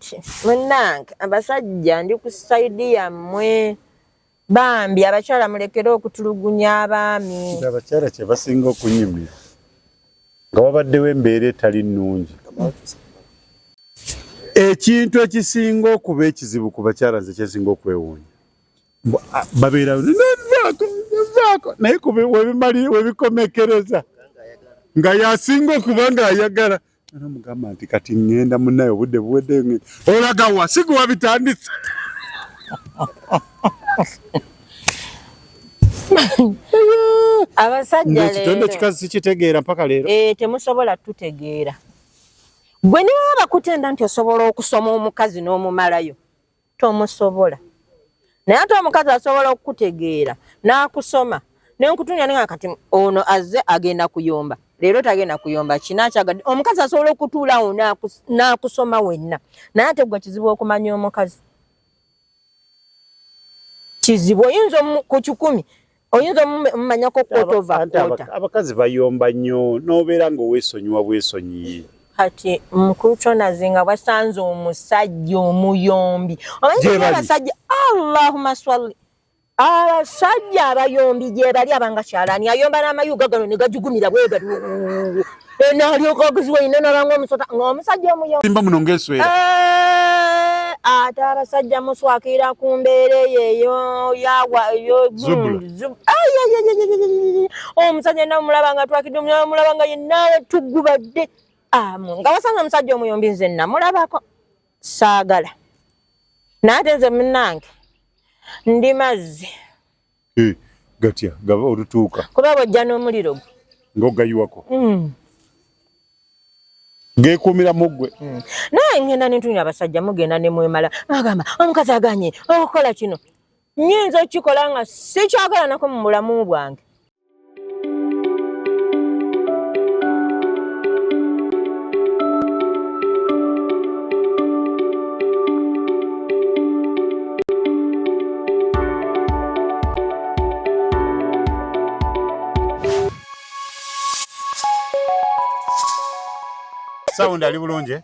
kati munnange abasajja ndi ku saidi yammwe bambi abakyala mulekere okutulugunya abaami. Abakyala kye basinga okunyumira nga wabaddewo embeera etali nnungi. Ekintu ekisinga okuba ekizibu ku bakyala nze kyesinga okwewuunya babeera naye webikomekereza nga yasinga okuba ng'ayagala mugamba nti kati ŋŋenda munnaye obudde buwedde olaga wa sikuwa bitandise. Abasajja leero kikazi sikitegeera mpaka leero. Temusobola tutegeera. Gwe ne baba bakutenda nti osobola okusoma omukazi n'omumalayo tomusobola. Naye ate omukazi asobola okukutegeera n'akusoma n'enkutunya nga kati ono azze agenda kuyomba. Leero tagenda kuyomba kinakyagadde. Omukazi asobola okutuulawo n'akusoma wenna. Naye ate gwe kizibu okumanya omukazi. Kizibu oyinza ku 10 oyinza omumanyako kwotova kwota. Abakazi bayomba nnyo n'obeera ng'oweesonyiwa bwesonyiye. Kati mukuluconazi nga bwasanze omusajja omuyombi. Omanyi abasajja Allahumma swalli. Abasajja abayombi gye bali abanga kyalani ayomba n'amayuga gano ne gajugumira bwega. N'alyoka okuziwa ino n'abanga omusota ng'omusajja omuyombi. Simba muno ng'eswera. Ate abasajja muswakira ku mbeera eyo yawa yo omusajja namulaba nga twakidde namulaba nga yenna tugubadde. Nga wasanga omusajja omuyombi nze namulabako saagala. Naate nze munnange ndi mazzi. Gatya gaba olutuuka. Kuba bw'ojja n'omuliro gwe. Ng'ogayiwako. Geekuumira muggwe. Naye ngenda n'entunya abasajja mugenda ne mwemala. Agamba omukazi aganye okukola kino. Nnyinza okikola nga sikyagala nako mu bulamu bwange. Sound ali bulungi.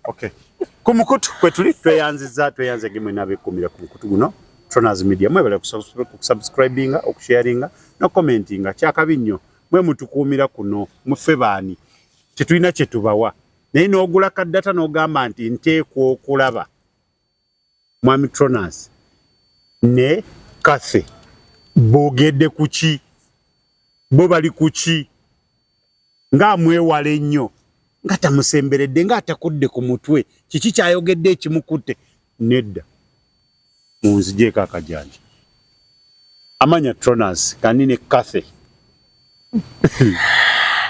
Okay. Ku mukutu kwe tuli tweyanze gemwe nabekumira ku mukutu guno. Tronaz Media mwebale kusubscribinga, okusharinga no commentinga kyakabi nnyo. Mwe mutukuumira kuno mufe baani. Tetulina kye tubawa. Naye n'ogula kaddata n'ogamba nti nteekwa okulaba Mwami Tronaz ne Kathy boogedde kuki bo bali kuki nga mwewale nnyo nga tamusemberedde nga atakudde ku mutwe kiki kyayogedde ekimukutte nedda munzijeeko akajanja amanya Tronaz kandi ne Kathy.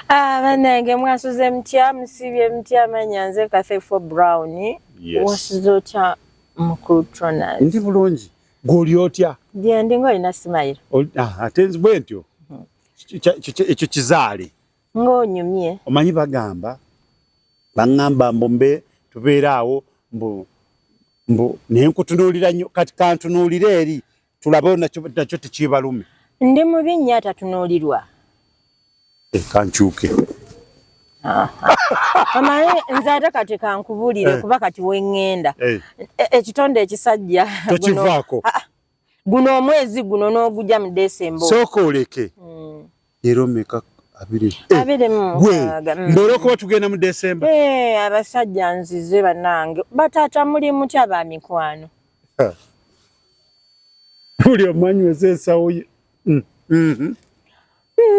Banange mwasuze mutya musibye mutya amanya nze Kathy for Brown. Wasuze otya mukulu Tronaz? Ndi bulungi goli otya? Ndi ng'olina smile. Ate nze bwe ntyo ekyo kizaale ng'onyumye. Omanyi bagamba mbombe tubeeraawo mbu naye nkutunuulira nnyo kati kantunuulira eri tulabe nakyo tekibalume. Ndi mubi nnyo atatunuulirwa. Kankyuke. Omanyi nze ate kati kankubuulire kuba kati weŋŋenda. Ekitonde ekisajja tokivaako. Guno omwezi guno n'ogujja mu Desemba. Sooka oleke. Leero meka 20. Mbolo kuba tugenda mu Desemba. Abasajja nzize bannange bataata muli mutya ba mikwano. Buli omanyi wezeesawo ye.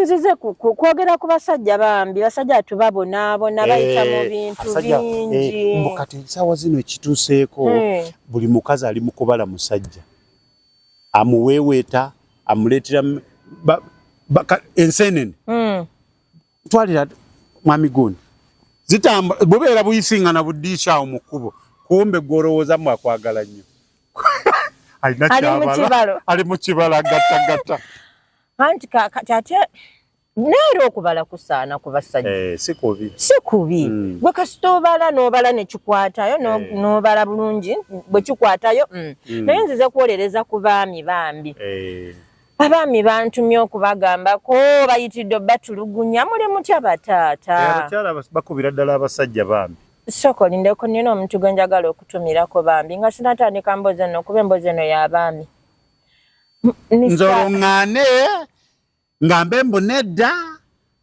Nzize kwogera ku basajja bambi basajja tubabonaabona bayita mu bintu bingi. Mbukati sawa zino ekituuseeko buli mukazi ali mu kubala musajja amuweeweeta amuleetera ensenene. Twalira mwami gundi zitamba bubeera buyisingana buddiisha awo mu kkubo kumbe gwolowooza mu akwagala nnyo. Ali mu kibala gattagatta. Anti ate neera okubala kusaana ku basajja. Si kubi. Si kubi. Gwe kasita obala n'obala ne kikwatayo n'obala bulungi bwe kikwatayo. Naye nzize kwolereza ku baami bambi. Abaami bantumye okubagambako bayitidde batulugunya muli mutya bataata. Abakyala bakubira ddala abasajja bambi. Soko lindeko nino omuntu gwe njagala okutumirako bambi nga sinatandika mboozi eno kuba emboozi eno y'abaami. Nzolongane ngambe mbonedda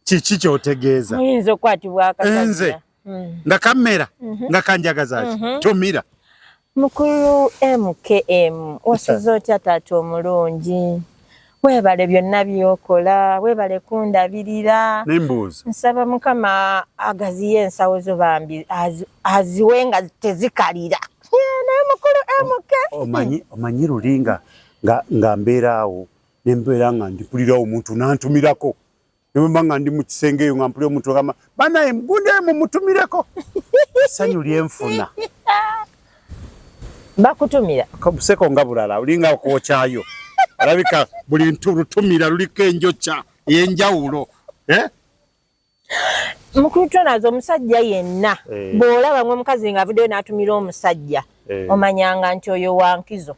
kiki kyotegeeza. Muyinza okukwatibwa akasajja. Nze nga kamera nga kanjagaza ki tumira. Mukulu MKM wasizo otya taata omulungi. Webale byonna byokola, webale kundabirira. Nimbuuza. Nsaba Mukama agaziye ensawo zo bambi aziwe nga tezikalira. Naye mukulu MK. Omanyi lulinga nga mbeeraawo ne mbeera nga ndipulirawo omuntu nantumirako. Ne bwe nga ndi mu kisenge eyo nga mpulira omuntu agamba banaye mugunde mumutumireko. Essanyu lyenfuna. Bakutumira. Kabuseko nga bulala olinga okwokyayo. Alabika buli nturutumira luliko enjocha yenjawulo. Mukulu nazo omusajja yenna bw'olaba ng'omukazi nga avuddeyo n'atumira omusajja omanyanga nti oyo wankizo.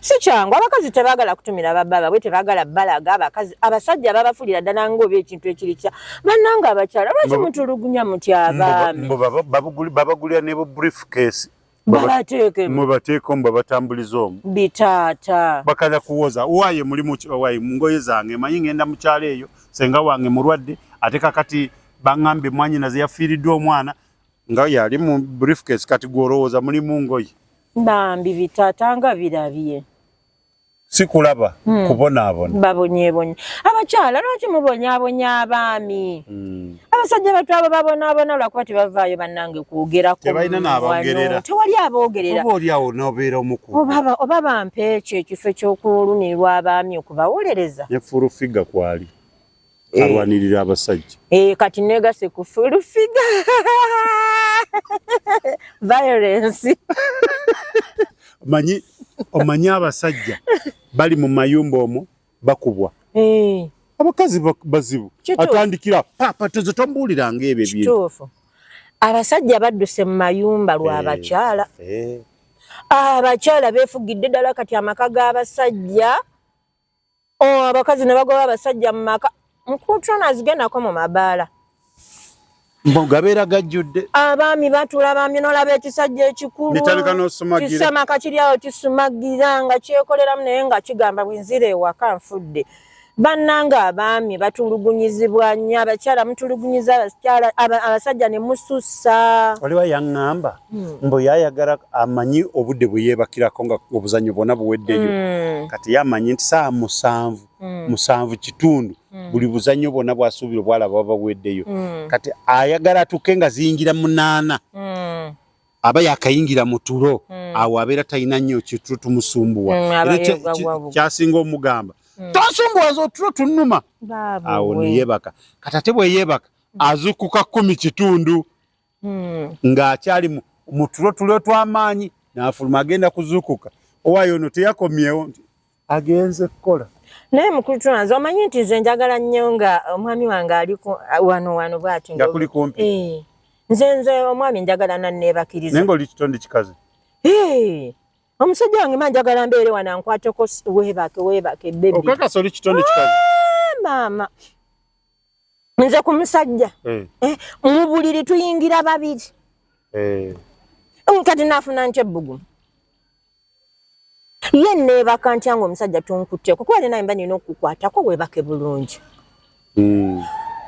Si kyangu abakazi tebaagala kutumira babba bwe tebaagala balaga abasajja babafulira ddala ng'oba ekintu ekiri kya bannanga abakyala lwaki mutulugunya muti abaami babagulira ne bu briefcase babateekemu babatambuliza omu bitaata bakaza kuwoza waye mulimu waye mungoye zange manyi ngenda mu kyalo eyo senga wange mulwadde ate kakati bangambe mwanyina yafiiriddwa omwana nga yali mu briefcase kati gwolowooza mulimu ngoye bambi bitaata nga birabye sikulaba kubonaabona babonyeebonye abakyala lwaki mubonyaabonya abaami abasajja batu abo babonaabona lwakuba tebavaayo bannange kwogerako tebalina n'abogerera tewali aboogerera oba oli awo n'obeera omukulu oba bampe ekyo ekifo eky'okulunirwa abaami okubawolereza ne furufiga kwali alwanirira abasajja kati negase ku furufiga violence omanyi abasajja bali mu mayumba omwo bakubwa abakazi bazibu atandikira papa tezo tombuuliranga ebyo ebintu abasajja badduse mu mayumba lw'abakyala abakyala beefugidde ddala kati amaka g'abasajja abakazi ne bagoba abasajja mu maka Mukutwana azigendako mu mabaala gabeera gajjudde abaami batula abaami n'olaba ekisajja ekikulu kisamaka kiri awo kisumagira nga kyekoleramu naye nga kigamba bwenzira ewaka nfudde bannanga abaami batulugunyizibwa nnyo abakyala mutulugunyiza abasajja ne musussa oliwa yaŋŋamba mbu yayagala amanyi obudde bwe yeebakirako nga obuzannyo bwonna buweddeyo kati yamanyi nti saa musanvu kitundu buli buzannyo bwonna bwasuubira bwalaba baba buweddeyo kati ayagala atuke nga ziyingira munaana aba yakayingira mu tulo awo abeera talina nnyo kitulo tumusumbuwa kyasinga omugamba tosumbuwaza otulo tunuma awo neyebaka kati ate bwe yeebaka azukuka 10 kitundu ng'akyali mu tulo tw'amaanyi n'afuluma agenda kuzukuka owaayo ono teyakomyewo nti agenze kukola naye mukulu tunaze omanyi nti nze njagala nnyo nga omwami wange ali wano bw'ati nga kuli kumpi nze omwami njagala nanneebakiriza naye ng'oli kitonde kikazi omusajja wange manjagala mbeere wana nkwateko weebake bebi okakasa oli kitonde kikazi maama nze ku musajja mu buliri tuyingira babiri kati naafuna ntya ebbugumu ye neebaka ntya nga omusajja tunkutteko kuba naye mba nina okukwatako weebake bulungi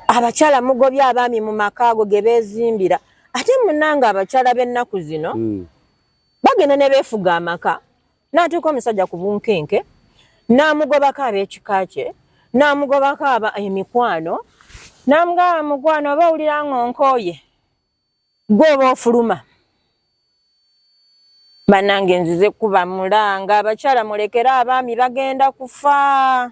abakyala mugobye abaami mu maka ago ge beezimbira ate munanga abakyala b'ennaku zino bagenda ne beefuga amaka n'atuuka omusajja ku bunkenke n'amugobako ab'ekika kye n'amugobako emikwano n'amugamba mukwano oba owulira ng'onkooye gw'oba ofuluma bannange nzize kuba mulanga abakyala mulekere abaami bagenda kufa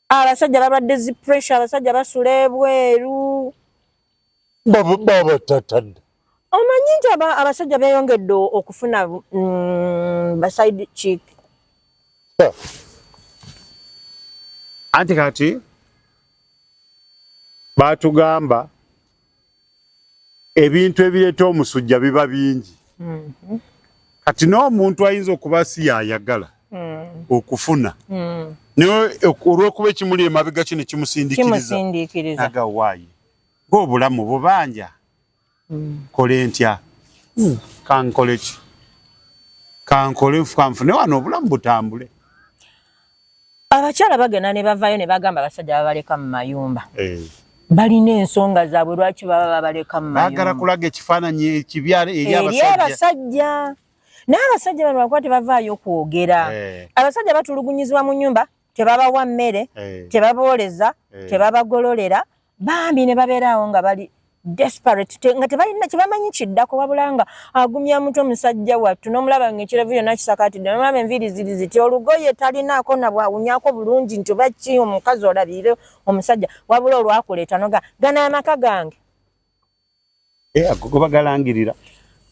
abasajja babadde zi pressure abasajja basula ebweru babatatadde omanyi nti abasajja beeyongedde okufuna baside chick anti kati batugamba ebintu ebireeta omusujja biba bingi kati n'omuntu ayinza okuba si yayagala okufuna naye olw'okuba ekimuli emabega kino kimusindikiriza aga waayi ng'obulamu bubanja kole ntya kankole ki kankole nfunfune wano obulamu butambule. Abakyala bagenda ne bavaayo ne bagamba abasajja babaleka mu mayumba. Balina ensonga zaabwe lwaki baba babaleka mu mayumba. Baagala kulaga ekifaananyi ekibyala eri abasajja. N'abasajja bano bakuba tebavaayo kwogera. Abasajja batulugunyizibwa mu nnyumba, tebabawa mmere, tebabooleza, tebabagololera, bambi ne babeeraawo nga bali desperate nga tebalina kibamanyi kiddako wabula nga agumya muto omusajja wattu n'omulaba ng'ekiravu yonna kisakaatidde n'omulaba enviiri ziri ziti olugoye talinaako na bwawunyako bulungi nti oba ki omukazi olabire omusajja wabula olwakuleeta noga gana amaka gange. Ago bagalangirira.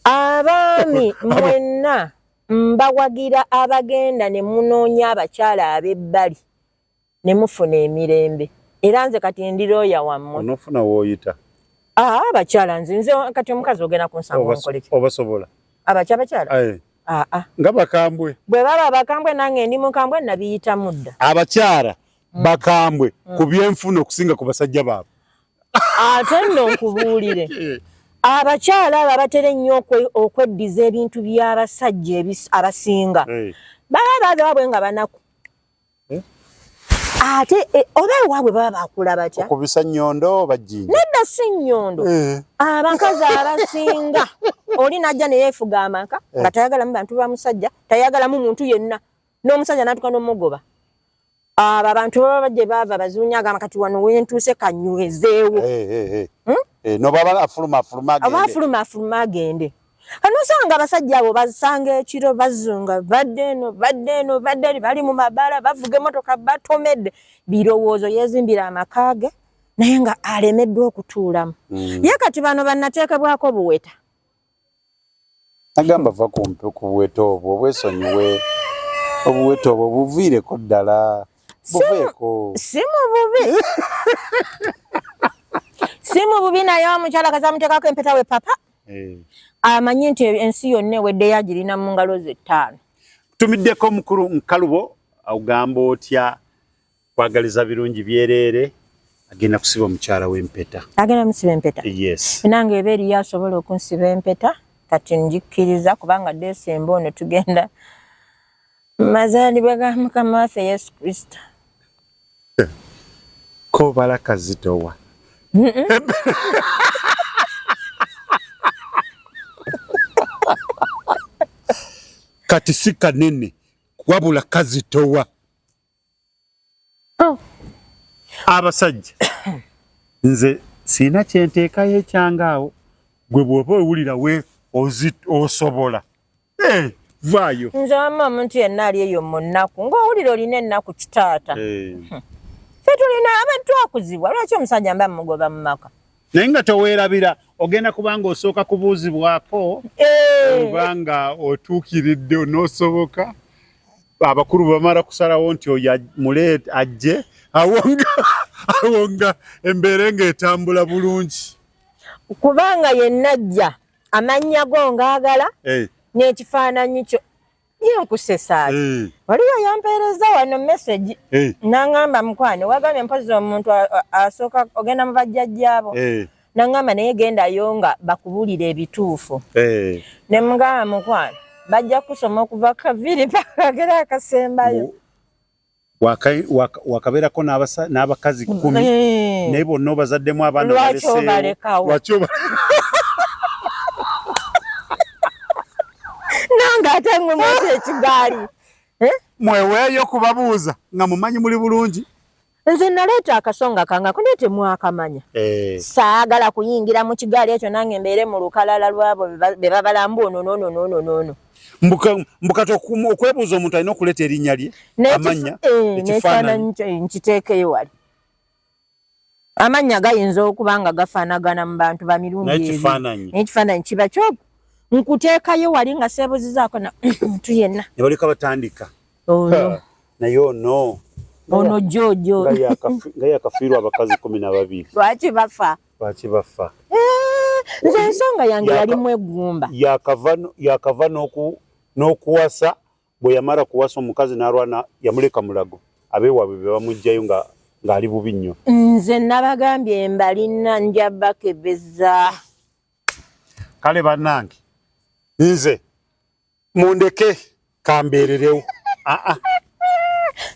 Abaami mwenna mbawagira abagenda ne munoonya abakyala ab'ebbali ne mufuna emirembe. Era nze kati ndirooya wammwe. Onofuna wooyita. Abakyala nze kati omukazi ogenda kunsanga nkoleki. Obasobola. Abakyala? Nga bakambwe. Bwe baba bakambwe nange ndi mukambwe nabiyita mudda. Abakyala bakambwe ku byenfuna okusinga ku basajja baabwe. Ate nno nkubuulire. Abakyala abo abatera ennyo okweddiza ebintu by'abasajja abasinga. Baba baabwe nga banaku. Ate oba waabwe baba bakula batya? Okubisa nnyondo bajjinja. Nedda si nnyondo. Abakazi abasinga oli najja ne yeefuga amaka nga tayagalamu bantu ba musajja, tayagalamu muntu yenna. N'omusajja n'atuuka n'omugoba. Abo abantu baba bajje baava bazuunya agamba kati wano wentuuse kanywezeewo. No baba afuluma agende. Aba afuluma agende. Anosanga abasajja abo basanga ekiro bazunga badde eno bali mu mabala bavuga emotoka batomedde birowoozo yezimbira amakage naye nga alemeddwa okutuulamu. Ye kati bano bannateekebwako buweta. Agamba va kumpe ku buweta obwo bwesonyiwe obuweta obwo buviireko ddala buveeko. Si mu bubi. Si mu bubi naye omukyala kazamuteekako empeta we papa. Amanyi nti ensi yonna ewedde yagirina mu ngalo ze 5. Tumiddeko mukulu Nkalubo agamba otya kwagaliza birungi byereere agenda kusiba omukyala w'empeta. Agenda musiba empeta? Yes. Nange ebeeri yasobola okunsiba empeta kati njikkiriza kubanga Desemba ono tugenda mazaalibwa ga Mukama waffe Yesu Kristo. Ko baraka zitowa. Kati si kanene wabula kazitowa. Abasajja nze sina kyenteekayo ekyangaawo gwe bw'oba owulira we osobola. Vaayo. Nze wamma omuntu yenna ali eyo mu nnaku ng'owulira olina ennaku kitaata. Ffe tulina abantu akuzibwa lwaki omusajja mba mugoba mu maka. Naye nga toweerabira ogenda kubanga osooka kubuuzibwako obanga otuukiridde onoosoboka abakulu bamala kusalawo nti oyo muleeta ajje awonga embeera ng'etambula bulungi. Kubanga yenna ajja amannya go ngaagala n'ekifaananyi kyo yenkusesaati. Waliwo yampeereza wano message n'angamba mukwano wagambye mpozi omuntu asooka ogenda mu bajjajjaabo. N'angamba naye gendayo nga bakubulira ebituufu. Ne mugamba mukwano bajja kusoma okuva kaviri paka kagera akasembayo. Wakabeerako n'abakazi 10 naye bonna obazaddemu abaana baleseewo. Lwaki obalekawo? Nange ate mmwe mwese ekigaali. Mweweeyo kubabuuza nga mumanyi muli bulungi. Nze naleeta akasonga kange ako naye temwakamanya. Saagala kuyingira mu kigaali ekyo nange mbeere mu lukalala lwabo be babalamba ono. Mbukati okwebuuza omuntu alina okuleeta erinnya lye amanya ekifaananyi nkiteekeyo wali. Amannya gayinza okuba nga gafaanagana mu bantu ba mirundi ebiri. N'ekifaananyi kiba kyo nkuteekayo wali nga seebuzizaako na muntu yenna. Ne baleka batandika. Naye ono Jojo nga yakafiirwa abakazi 12. Lwaki bafa? Nze ensonga yange yalimu eggumba. Yakava n'okuwasa bwe yamala kuwasa omukazi n'alwana yamuleka mulago. Abeewaabwe be bamuggyayo nga ng'ali bubi nnyo. Nze nabagambye mbalina nja bakebeza. Kale bannange nze mundeke kambeererewo.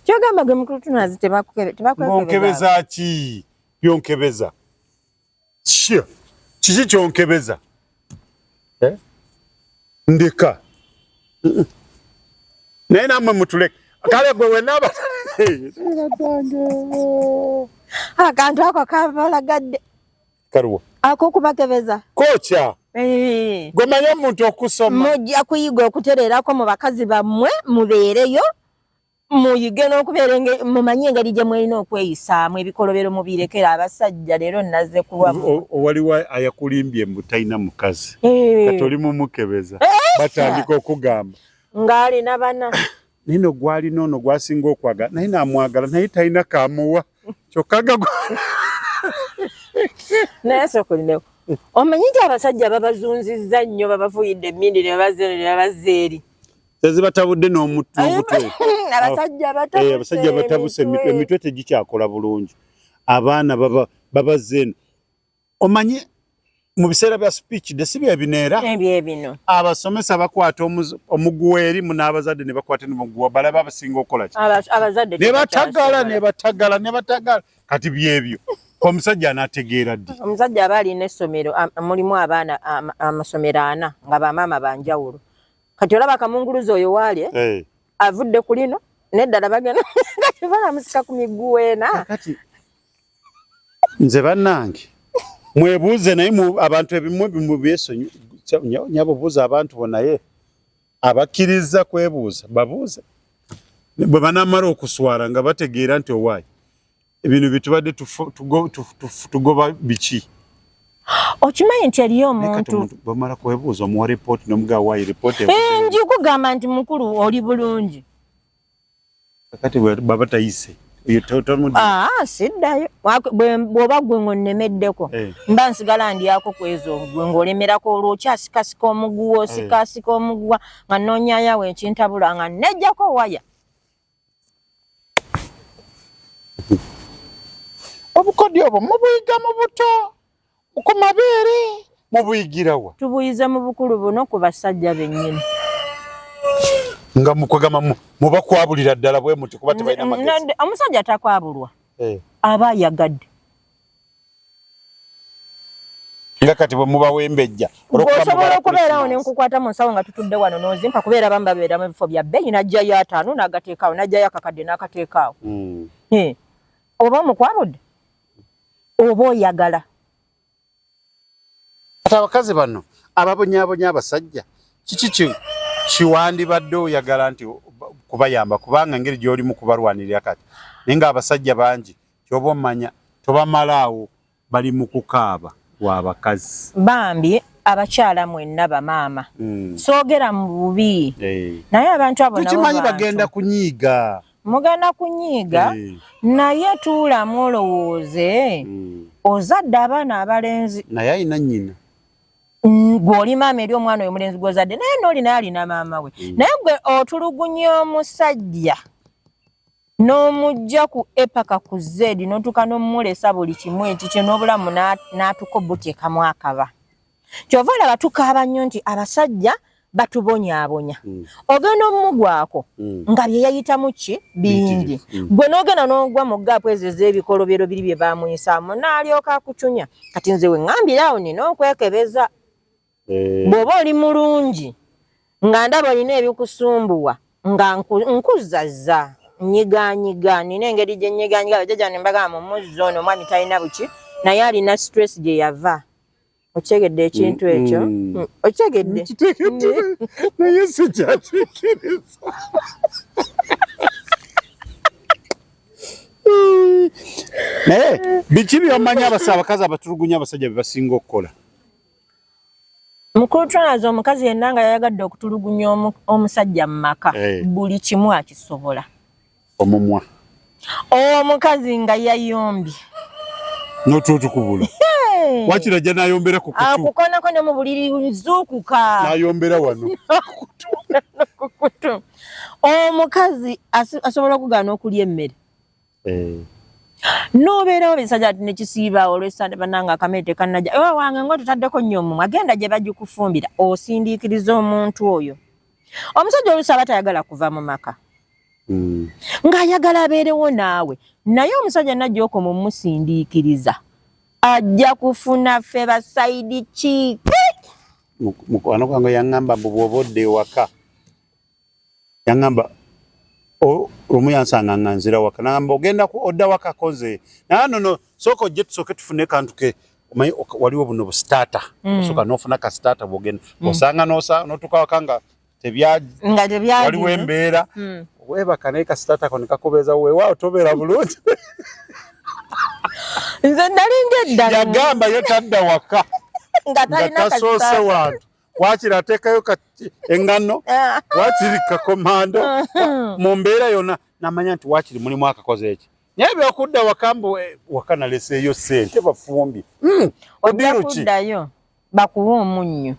Kyogamba gwe mukulu tunazi tebakwekebeza ki? Byonkebeza kiki kyonkebeza? Ndeka naye nammwe mutuleke. Kale gwe wenaba akantu ako kabalagadde karuwa ak'okubakebeza kocha. Gwe manye omuntu okusoma mujja kuyiga okutereerako mu bakazi bammwe mubeereyo muyige n'okubeera mumanye engeri gye mwalina okweyisaamu ebikolobero mubirekera abasajja. Leero naze kulwamu waliwo ayakulimbye mbu talina mukazi kati oli mumukebeza batandika okugamba ng'alina bana nino gwalina ono gwasinga okwagala naye namwagala naye talina kamuwa kyokkaga naye sokulinewo omanyi nti abasajja babazunzizza nnyo babafuyidde emmindi ne babazeeri tezibatabudde n'omutwe. abasajja batabuse emitwe tegikyakola bulungi. Abaana babaze eno omanyi mu biseera bya speech de sibye bineera ebyo abasomesa bakwata omuguwa erimu n'abazadde ne bakwata n'omuguwa balaba abasinga okola ki abazadde ne batagala kati byebyo omusajja anategeera ddi. Omusajja aba alina essomero mulimu abaana amasomero 4 nga bamaama banjawulo. Kati olaba kamunguluzi oyo waali avudde ku lino neddala bagenda kati banamusika ku miguwa ena. Kati nze bannange mwebuuze naye abantu ebimu byesonyi nyabo buuza abantu bonaye abakkiriza kwebuuza babuuze bwe banamala okuswala nga bategeera nti owaayi ebintu bitubadde tugoba biki. Okimanyi nti eriyo omuntu bamala kwebuuza omuwa ripooti n'omugaa waayi ripooti nji kugamba nti mukulu oli bulungi kati baba tayise siddayo bw'oba gwe ng'onnemeddeko mba nsigala ndyako kwezo gwe ng'olemerako olwokyasikasika omuguwa osikasika omuguwa nga noonyayawo ekintabula nga nejjako waya. Obukodyo obwo mubuyiga mu buto ku mabeere mubuyigirawa tubuyize mu bukulu buno ku basajja bennyini nga mukwagama mubakwabulira ddala bwe muti kuba tebalina magezi. Omusajja takwabulwa aba ayagadde nga kati bwe mubawembejja osobola okubeerawo ne nkukwata mu nsawo nga tutudde wano n'ozimpa kubeera abamu babeera mu bifo bya bbeeyi najjayo 5 n'agateekaawo najjayo akakadde n'akateekaawo. Oba omukwabudde oba oyagala. Kati abakazi bano ababonyaabonya abasajja kiki kiwandibadde oyagala nti kubayamba kubanga engeri gy'olimu kubalwanirira kati naye nga abasajja bangi kyoba omanya tobamalaawo bali mu kukaaba w'abakazi bambi abakyala mwenna bamaama soogera mu bubi naye abantu abo tukimanyi bagenda kunyiiga mugenda kunyiiga naye tuulamu olowooze ozadde abaana abalenzi naye alina nnyina gw'oli maama eri omwana oyo mulenzi gw'ozadde naye n'oli naye alina maama we naye gwe otulugunya omusajja n'omujja ku epaka ku zedi n'otuuka n'omulesa buli kimu ekikye n'obulamu n'atukobuteekamu akaba kyova olaba tukaaba nnyo nti abasajja batubonyaabonya ogenda omumugwako nga bye yayitamu ki bingi gwe n'ogenda n'ogwa mu gaapu ezo ez'ebikolobero biri bye baamuyisaamu n'alyoka akucunya kati nze we ŋŋambirawo nina okwekebeza bw'oba oli mulungi nga ndaba olina ebikusumbuwa nga nkuzazza nyiganyiga nina engeri gye nyiganyiga bajjajja ne mbagamba mu muzzi ono omwami talina buki naye alina stress gye yava. Okyegedde ekintu ekyo okyegedde naye sikyatekereza naye biki byomanya abakazi abatulugunya abasajja bye basinga okukola. Mukulu Twanaza omukazi yenna nga yayagadde okutulugunya omusajja mu maka buli kimu akisobola. Omumwa omukazi nga yayombye n'otutukubula wakira jja nayombera ku kutu akukonako ne mu buliri zuukuka nayombera wano omukazi asobola okugaana okulya emmere Nobeerawo bisajja nekisiiba olw'essande bananga akamete kannaja ewa wange ngo tutaddeko nnyo omumwa agenda gye bagikufumbira osindiikiriza omuntu oyo omusajja olusaba tayagala kuva mu maka ng'ayagala abeerewo naawe naye omusajja najja okumusindiikiriza ajja kufuna ffe basayidi ki mukwano gwange yaŋŋamba mbu bw'oba odda ewaka yaŋŋamba lumu yansanga nga nzira waka naŋŋamba ogenda odda waka koze naye nono sooka ojje tusooke tufune kantu ke omanyi waliwo buno busitaata osooka n'ofuna ka sitaata bw'ogenda osanga n'otuuka waka nga waliwo embeera weebaka naye ka sitaata ko ne kakubeeza weewaawo tobeera bulungi nze nalinga eddala yagamba ye tadda waka nga tasoose wantu wakiri ateekayo eŋŋano wakiri kakomando mu mbeera yonna namanya nti wakiri mulimu akakoze eki naye byokudda wakambu waka naleseeyo ssente bafumbi ojja kuddayo bakuwa omunnyo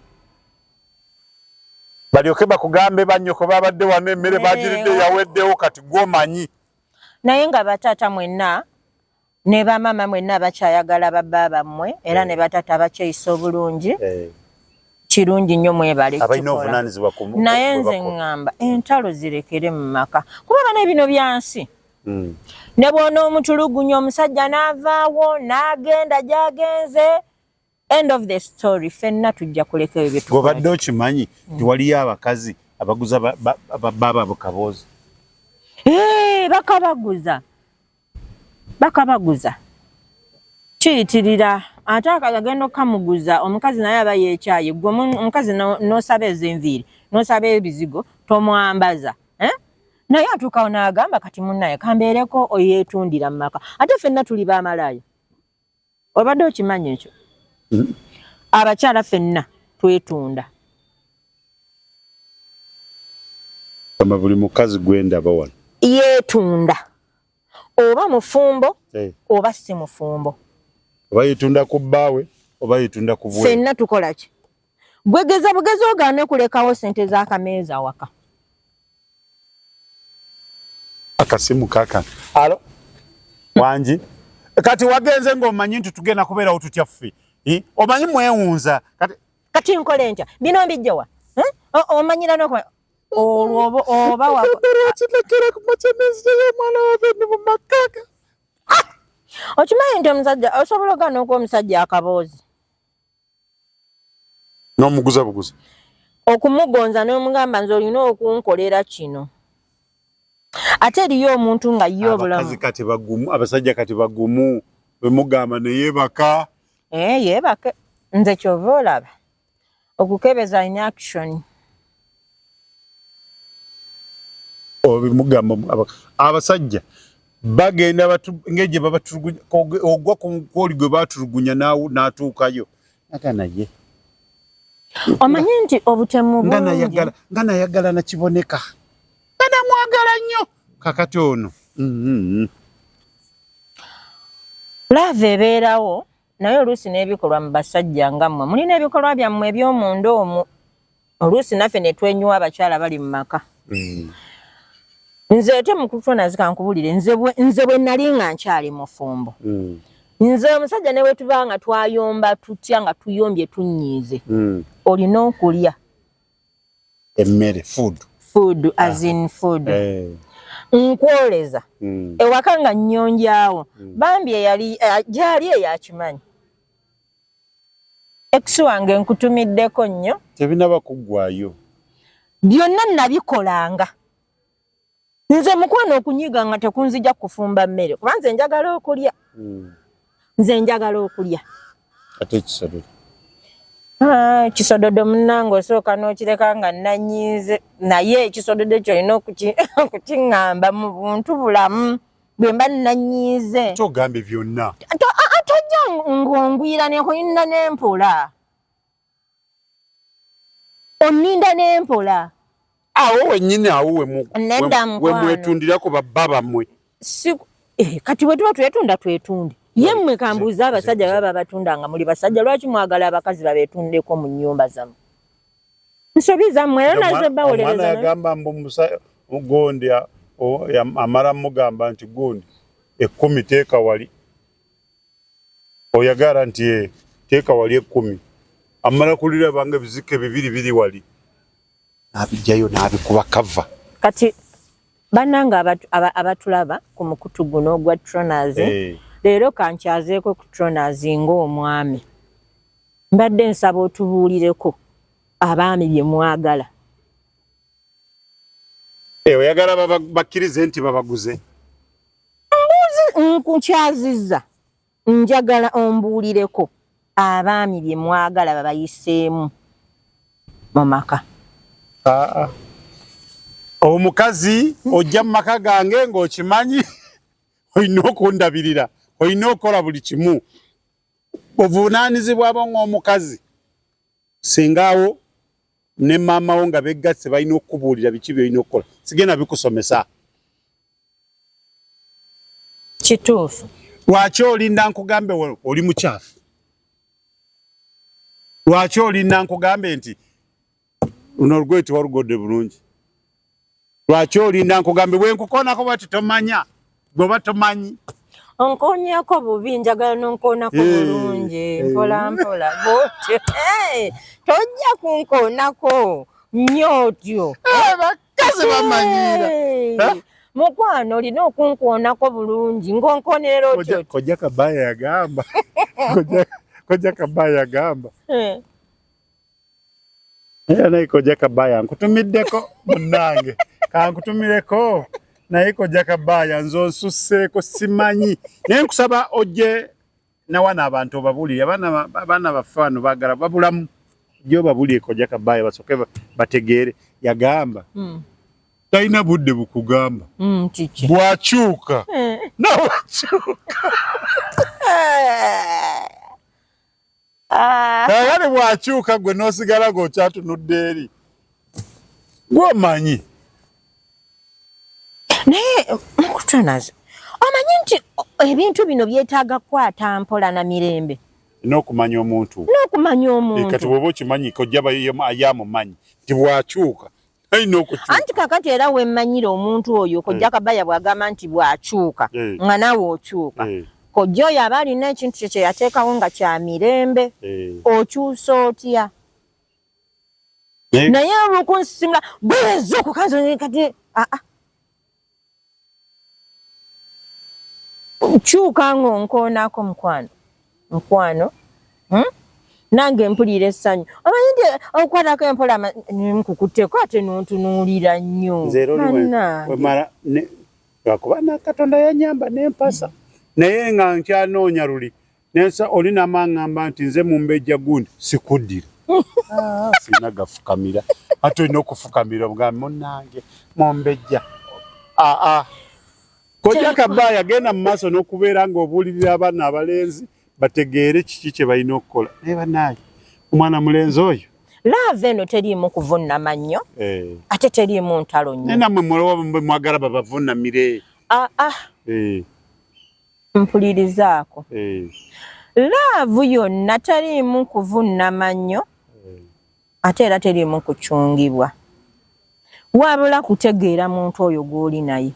balyoke bakugambe bannyoko babadde wano emmere bagiridde yaweddewo kati gwomanyi naye nga bataata mwenna ne bamama mwenna bakyayagala babba bammwe era ne batata bakyeyisa obulungi kirungi nnyo mwebale abalina obuvunaanyizibwa naye nze ŋŋamba entalo zirekere mu maka kuba bana bino byansi ne bw'ona omutulugunya omusajja n'avaawo n'agenda gy'agenze end of the story ffenna tujja kuleka ebyo bye gobadde okimanyi nti waliyo abakazi abaguza baaba kaboozi bakabaguza kiyitirira ate akagenda okamuguza omukazi naye aba yeekyaye gwe omukazi n'osaba ezenviiri n'osaba ebizigo tomwambaza naye atuukawo n'agamba kati munnaye kambeereko oyeetundira mu maka ate ffenna tuli baamalaaya obadde okimanyi ekyo abakyala ffenna twetunda buli mukazi gwendaba wano yeetunda oba mufumbo oba si mufumbo oba yetunda ku bbaawe oba yetunda ku bwe ffenna tukola ki gwegeza bugezi ogaane kulekawo ssente z'akameeza waka akasimu kaka alo wangi kati wagenze ng'omanyi nti tugenda kubeerawo tutya ffe omanyi mwewunza kati nkole ntya bino mbijjawa omanyira nokuba olwo oba wakinekera ku macenezi y'omwana wabendi mu makaga okimanyi nti omusajja osobola ogaana okuwa omusajja akaboozi n'omuguza buguzi okumugonza n'omugamba nze olina okunkolera kino ate eriyo omuntu nga ye obulamu kati bagumu abasajja kati bagumu bemugamba ne yeebaka yeebake nze kyova olaba okukebeza in action obimugamba abasajja bagenda ngeje babatulugunya ogwa kwoli gwe batulugunya n'atuukayo naye omanyi nti obutemu nga nayagala nakiboneka nga namwagala nnyo kakati ono laava ebeerawo naye oluusi n'ebikolwa mu basajja nga mmwe mulina ebikolwa byammwe eby'omunda omwo oluusi naffe ne twenywa abakyala bali mu maka nze ate mukutona zikankubulire nze bwe nali nga nkyali mufumbo nze omusajja ne bwe tuba nga twayomba tutya nga tuyombye tunyiize olina okulya emmere food as in food nkwoleza ewaka nga nnyonjaawo bambi gyali eyakimanyi ex wange nkutumiddeko nnyo tebinaba kuggwayo byonna nabikolanga nze mukwano okunyiga nga tekunzija kufumba mmere kuba nze njagala okulya ate kisododo kisododo munnange osooka n'okireka nga nanyiize naye ekisododo ekyo olina okukiŋŋamba mu buntu bulamu bwe mba nanyiize kyogambe byonna tojja ng'ongwira nekoyinda n'empola onninda n'empola awo wennyini awo wemwetundirako babba bammwe kati bwe tuba twetunde ye mmwe kambuuza abasajja baba batunda nga muli basajja lwaki mwagala abakazi babeetundeko mu nnyumba zammwe nsobi zammwe era nazo bawolereza omwana yagamba mbu gondi amala mugamba nti gondi 10 teeka wali oyagala nti teeka wali 10 amala kulira bange bizike bibiri biri wali abijjayo n'abikuba kava kati bannanga abatulaba ku mukutu guno ogwa Tronas leero kankyazeeko ku Tronas ng'omwami mbadde nsaba otubuulireko abaami bye mwagala oyagala bakkirize nti babaguze nkukyazizza njagala ombuulireko abaami bye mwagala babayiseemu mu maka omukazi ojja mu maka gange ng'okimanyi olina okundabirira olina okukola buli kimu obuvunaanyizibwa abo ng'omukazi singaawo ne maama wo nga beggasse balina okukubuulira biki byolina okukola sigenda bikusomesa kituufu lwaki olinda nkugambe oli mukyafu lwaki olinda nkugambe nti luno olugoye tiwalugodde bulungi lwaki olinda nkugambe bwenkukoonako bwati tomanya bw'oba tomanyi onkoonyako bubi njagala nonkoonako bulungi mpola mpola bwotyo tojja kunkoonako nnyo otyo bakazi bamanyira mukwano olina okunkoonako bulungi ng'onkoonera otyo kojja Kabaya yagamba kojja Kabaya yagamba naye kojja Kabaya nkutumiddeko munnange kankutumireko naye kojja Kabaya nze onsusseeko simanyi naye nkusaba ojje nawana abantu obabuulire abaana baffe wano baagala babulamu ojje obabuulire kojja Kabaya basooke bategeere yagamba talina budde bukugamba bwakyuka nawakyuka kayale bwakyuka gwe n'osigala ng'okyatunudde eri gwomanyi naye Tronas omanyi nti ebintu bino byetaaga kukwata mpola na mirembe n'okumanya omuntu kati bw'oba okimanyi kojja ayamumanyi nti bwakyuka alina okukyuka anti kakati era wemmanyire omuntu oyo kojja Kabaya bw'agamba nti bwakyuka nga naawe okyuka kojja oyo aba alina ekintu kye yateekawo nga kya mirembe okyusa otya naye olwokunsimula gweza okukanza kati kyuka ng'onkoonako mukwano nange mpulira essanyu omanyi nti okukwatako empola nkukutteko ate n'ontunuulira nnyo wemala lwakuba Katonda yanyamba n'empasa naye nga nkyanoonya luli nensa olina amaŋŋamba nti nze mumbejja gundi sikuddira sina gafukamira ate olina okufukamira obugambe munnange mumbejja kojja Kabaya genda mu maaso n'okubeera ng'obuulirira abaana abalenzi bategeere kiki kye balina okukola naye bannaaye omwana mulenzi oyo laava eno teriimu kuvunnama nnyo ate teriimu ntalo nnyo naye nammwe mwagala babavunnamire mpulirizaako laavu yonna teriimu kuvunnama nnyo ate era teriimu kucungibwa wabula kutegeera muntu oyo gw'oli naye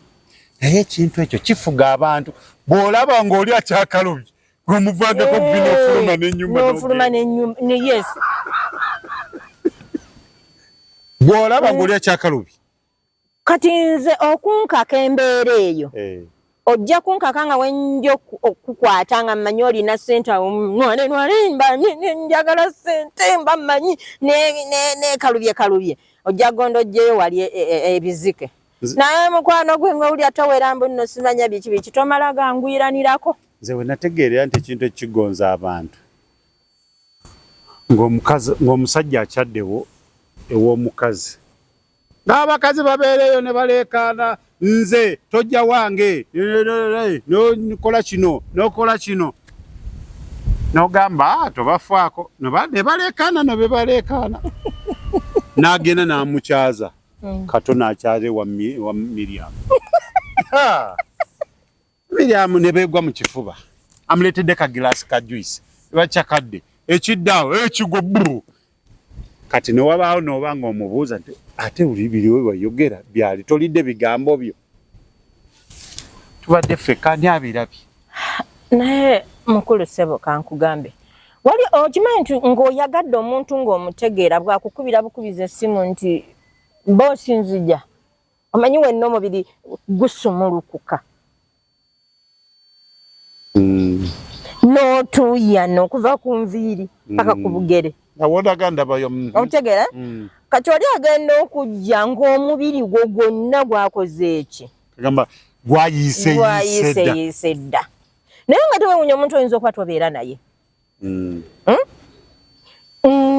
naye ekintu ekyo kifuga abantu bw'olaba ng'oli akyakalubye ng'omuvangako vino ofuluma n'ennyumba yes bw'olaba ng'oli akyakalubye kati nze okunkaka embeera eyo ojja kunkaka nga wenja okukukwata nga mmanyi olina ssente nwanenwalemba njagala ssente mba mmanyi nekalubye ojja gondo ojjeyo wali ebizike naye mukwano gwe ng'oli atowera mbu nno simanya biki tomala gangwiranirako nze we nategeerera nti ekintu ekigonza abantu ng'omusajja akyaddewo ew'omukazi n'abakazi babeereyo ne baleekaana nze tojja wange nokola kino n'ogamba tobafaako ne baleekaana ne be baleekaana n'agenda n'amukyaza kato n'akyaze wa Miriam Miriam ne beegwa mu kifuba amuleetedde kagiraasi ka juice bakyakadde ekiddaawo ekigwo bbulu kati ne wabaawo n'oba ng'omubuuza nti ate biri we wayogera byali tolidde bigambo byo tubadde ffe kandi abirabye naye mukulu ssebo kankugambe wali okimanyi nti ng'oyagadde omuntu ng'omutegeera bwakukubira bukubiza essimu nti boosi nzija omanyi wenna omubiri gusumulukuka n'otuuyana okuva ku nviiri paka ku bugere awonaga ndabayo otegeera kati oli agenda okujja ng'omubiri gwo gwonna gwakoze eki agamba gwayiseyiise dda naye nga tewewunya omuntu oyinza okuba tobeera naye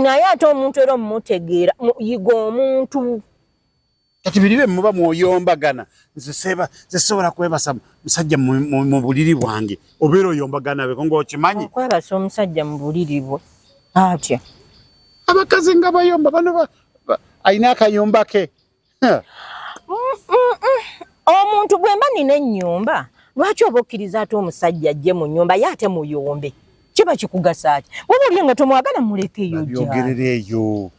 naye ate omuntu era omutegeera yiga omuntu kati biribe muba mwoyombagana nze sobola kwebasa musajja mu buliri bwange obeera oyombagana beko ng'okimanyi okwebasa omusajja mu buliri bwe atya abakazi nga bayomba bano ayina akayumba ke omuntu bwe mba nina ennyumba lwaki oba okkiriza ate omusajja ajje mu nnyumba ye ate muyombe kiba kikugasa ki waba oli nga tomwagala mulekeeyo byogerereeyo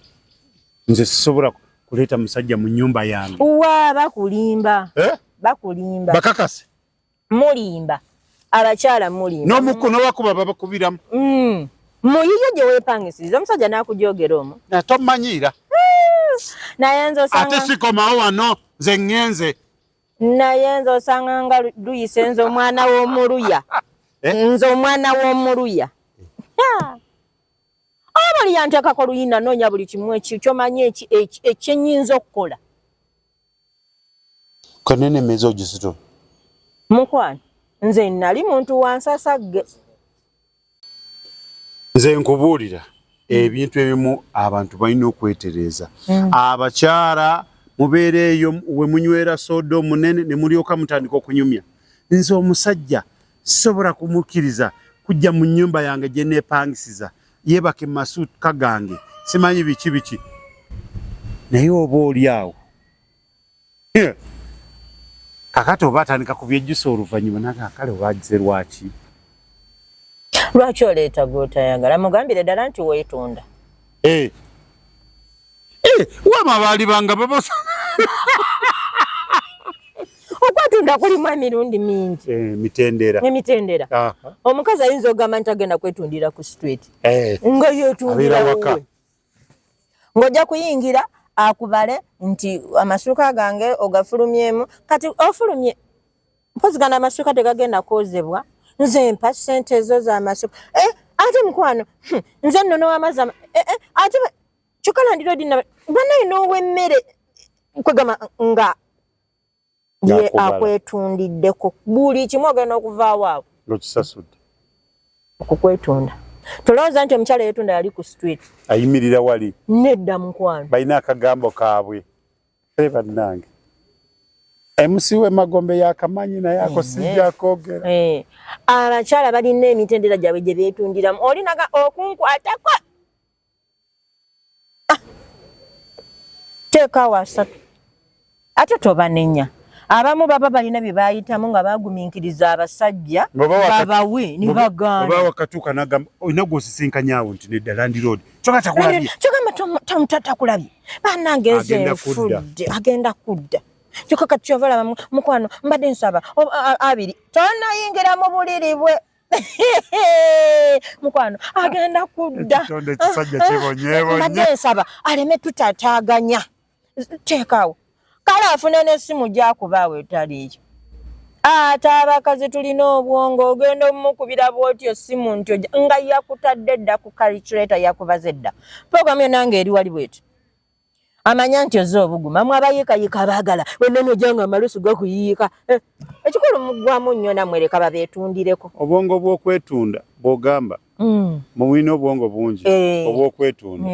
nze sisobola kuleeta musajja mu nnyumba yange wa bakulimba bakulimba bakakase mulimba abakyala mulimba n'obakuba babakubiramu muyiyo gye weepangisiriza omusajja n'akujogera omwo tomanyiira naye nze osanga ate sikomawo wano nze ŋŋenze naye nze osanga nga luyise nze omwana w'omuluya nze omwana w'omuluya abali yanteekako luyina noonya buli kimu kyomanyi ekyenyinza okukola kanene meza ogisito mukwano nze nali muntu wansasagge nze nkubuulira ebintu ebimu abantu balina okwetereeza abakyala mubeereeyo we munywera soda omunene ne mulyoka mutandika okunyumya nze omusajja sisobola kumukkiriza kujja mu nnyumba yange gye neepangisiza yeebake mu masuuka gange simanyi biki naye oba oli awo kakati oba atandika ku byejjusa oluvannyuma nakakale obaagize lwaki oleeta gw'otayagala mugambire ddala nti weetunda wama baali banga babosa okwetunda kulimu emirundi mingi emitendera omukazi ayinza ogamba nti agenda kwetundira ku street nga yeetundira wuwe ng'ojja kuyingira akubale nti amasuuka gange ogafulumyemu kati ofulumye mpozigana amasuuka tegagenda kwozebwa nze mpa ssente ezo z'amasuuka ate mukwano nze nno n'owamazzi ate kyokkalandira odina banaye n'ow'emmere kwegamba nga ye akwetundiddeko buli kimu ogenda okuvaawo awo ng'okisasudde okukwetunda tolowooza nti omukyala yeetunda yali ku street ayimirira wali nedda mukwano balina akagambo kaabwe bannange emusiwe magombe yakamanyi naye ako sijja kwogera abakyala balina emitendera gyabwe gye beetundiramu olinaga okunkwatako teekaawo 3 ate tobanenya abamu baba balina bye baayitamu nga bagumiikiriza abasajja babawe ne baganda oba wakatuuka nagamba olina gw'osisinkanyaawo nti nedda Land Road kyokka takulabye kyogamba takulabye bannange nze nfudde agenda kudda kyokka kati kyova laba mukwano mbadde nsaba 2 tonayingira mu buliri bwe mukwano agenda kudda mbadde nsaba aleme tutataaganya teekaawo kale afune n'essimu gyakubaawo etaliiyo ate abakazi tulina obwongo ogenda omukubira bw'otyo essimu nti nga yakutadde dda ku calculator yakubaze dda porogramu yonna ng'eri wali bweti amanya nti oze obuguma mwe abayiikayiika baagala wenna ojanga amalusu gakuyiika ekikulu muggwamu nnyo namwereka babeetundireko obwongo bw'okwetunda bw'ogamba mulina obwongo bungi obw'okwetunda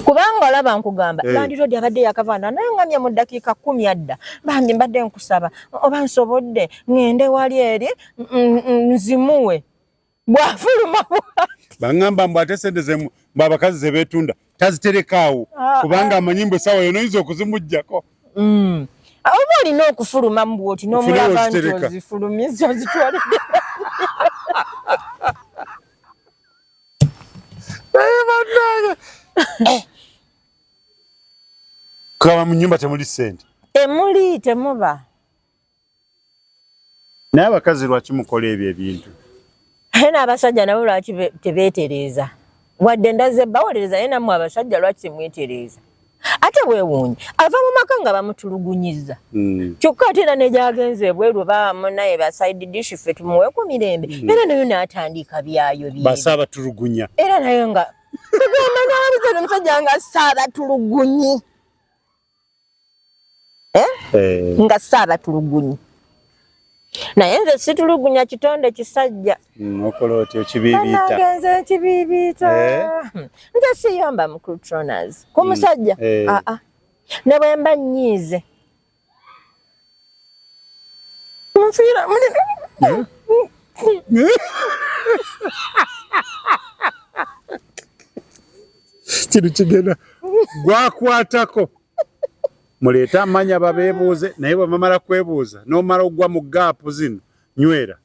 kubanga olaba nkugamba Land Road abadde yakavaana nangamye mu ddakiika 10 adda bangi mbadde nkusaba oba nsobodde ŋŋende wali eri nzimuwe bw'afuluma baŋŋamba mbu ate sente zemu abakazi ze beetunda taziterekaawo kubanga amanyimbo essaawa yonna oyinza okuzimuggyako oba olina okufuluma mu bwoti n'omulaba nti ozifulumiza ozitwalidde kaba mu nnyumba temuli ssente Emuli temuba. Naye abakazi lwaki mukola ebyo ebintu? Hena abasajja nabo lwaki tebeetereza. Wadde ndaze bawolereza yena mu abasajja lwaki temwetereza. Ate weewuunye ava mu maka nga bamutulugunyiza. Kyokka ate era ne gy'agenze ebweru naye ba side dish ffe tumuwe ku mirembe. Era nayo n'atandika byayo bye. Basaaba tulugunya. Era nayo nga tugamba n'abize omusajja nga saaba tulugunyi. Nga saaba tulugunyi. Naye nze situlugunya kitonde kisajja. Okola otyo kibiibiita. Nagenze kibiibiita. Nze siyomba mu Crutoners. Ku musajja? Ne bwe mba nnyiize. Munfiira munene. Kino kigenda gwakwatako. Muleeta amanya babeebuuze naye bwe bamala kwebuuza n'omala ogwa mu gaapu zino nywera.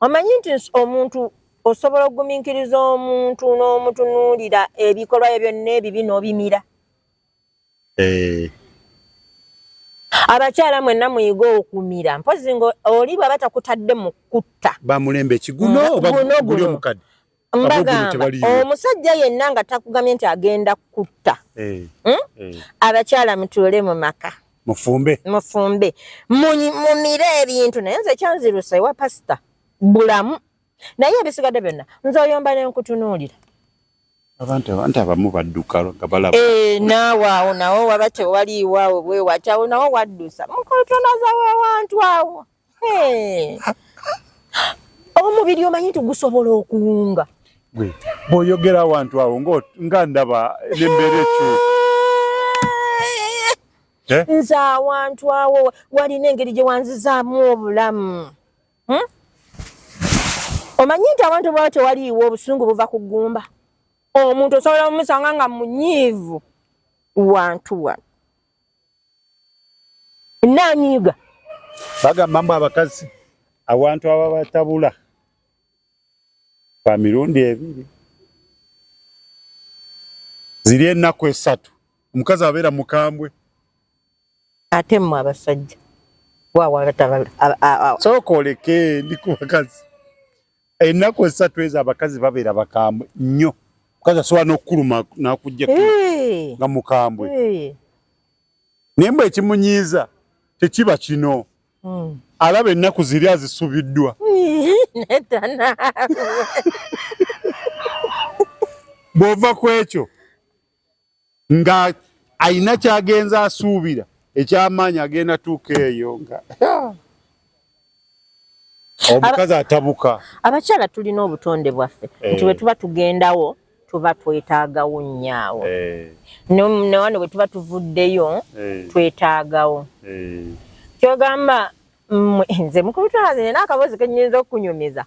Omanyi nti omuntu osobola okugumiikiriza omuntu n'omutunuulira ebikolwa bye byonna ebibi n'obimira. Abakyala mwenna muyiga okumira. Mpozi oli bw'aba takutadde mu kutta. Bamulembe ekiguno oba guli omukadde. Mbagamba omusajja yenna nga takugamye nti agenda kutta. Abakyala mutuule mu maka. Mufumbe. Mumire ebintu naye nze kyanzirusa ewa pasita bulamu. Naye ebisigadde byonna nze oyomba n'enkutunuulira. Abantu abamu badduka nga balaba. Naawe awo nawo waba tewaliiwaawo bwe wati awo nawo waddusa. Mukotonaza w'awantu awo. Omubiri omanyi nti gusobola okuwunga. Bw'oyogera awantu awo nga ndaba n'embeera ekyuka. Nze awantu awo walina engeri gye wanzizaamu obulamu. Omanyi nti abantu bwaba tewaliiwo obusungu buva ku ggumba. Omuntu osobola omusanga nga munyiivu wantu wano. Nanyiiga. Bagamba mbu abakazi awantu ababatabula kwa mirundi 2. Ziri ennaku 3. Omukazi abeera mukambwe. Ate mmwe abasajja waawa batabala. Sooka oleke ndi ku bakazi. Ennaku 3 ezo abakazi babeera bakambwe nnyo. Omukazi asobola n'okkuluma n'akujja nga mukambwe. Naye mbwe ekimunyiiza tekiba kino. Alaba ennaku ziri azisubiddwa. Bw'ova ku ekyo nga ayina ky'agenza asuubira eky'amaanyi agenda tuuka eyo nga omukazi atabuka. Abakyala tulina obutonde bwaffe nti bwe tuba tugendawo tuba twetaagawo nnyaawo. Ne wano bwe tuba tuvuddeyo twetaagawo. Kyogamba nze Mukulutonzi nina akabuuzi ke nnyinza okunyumiza.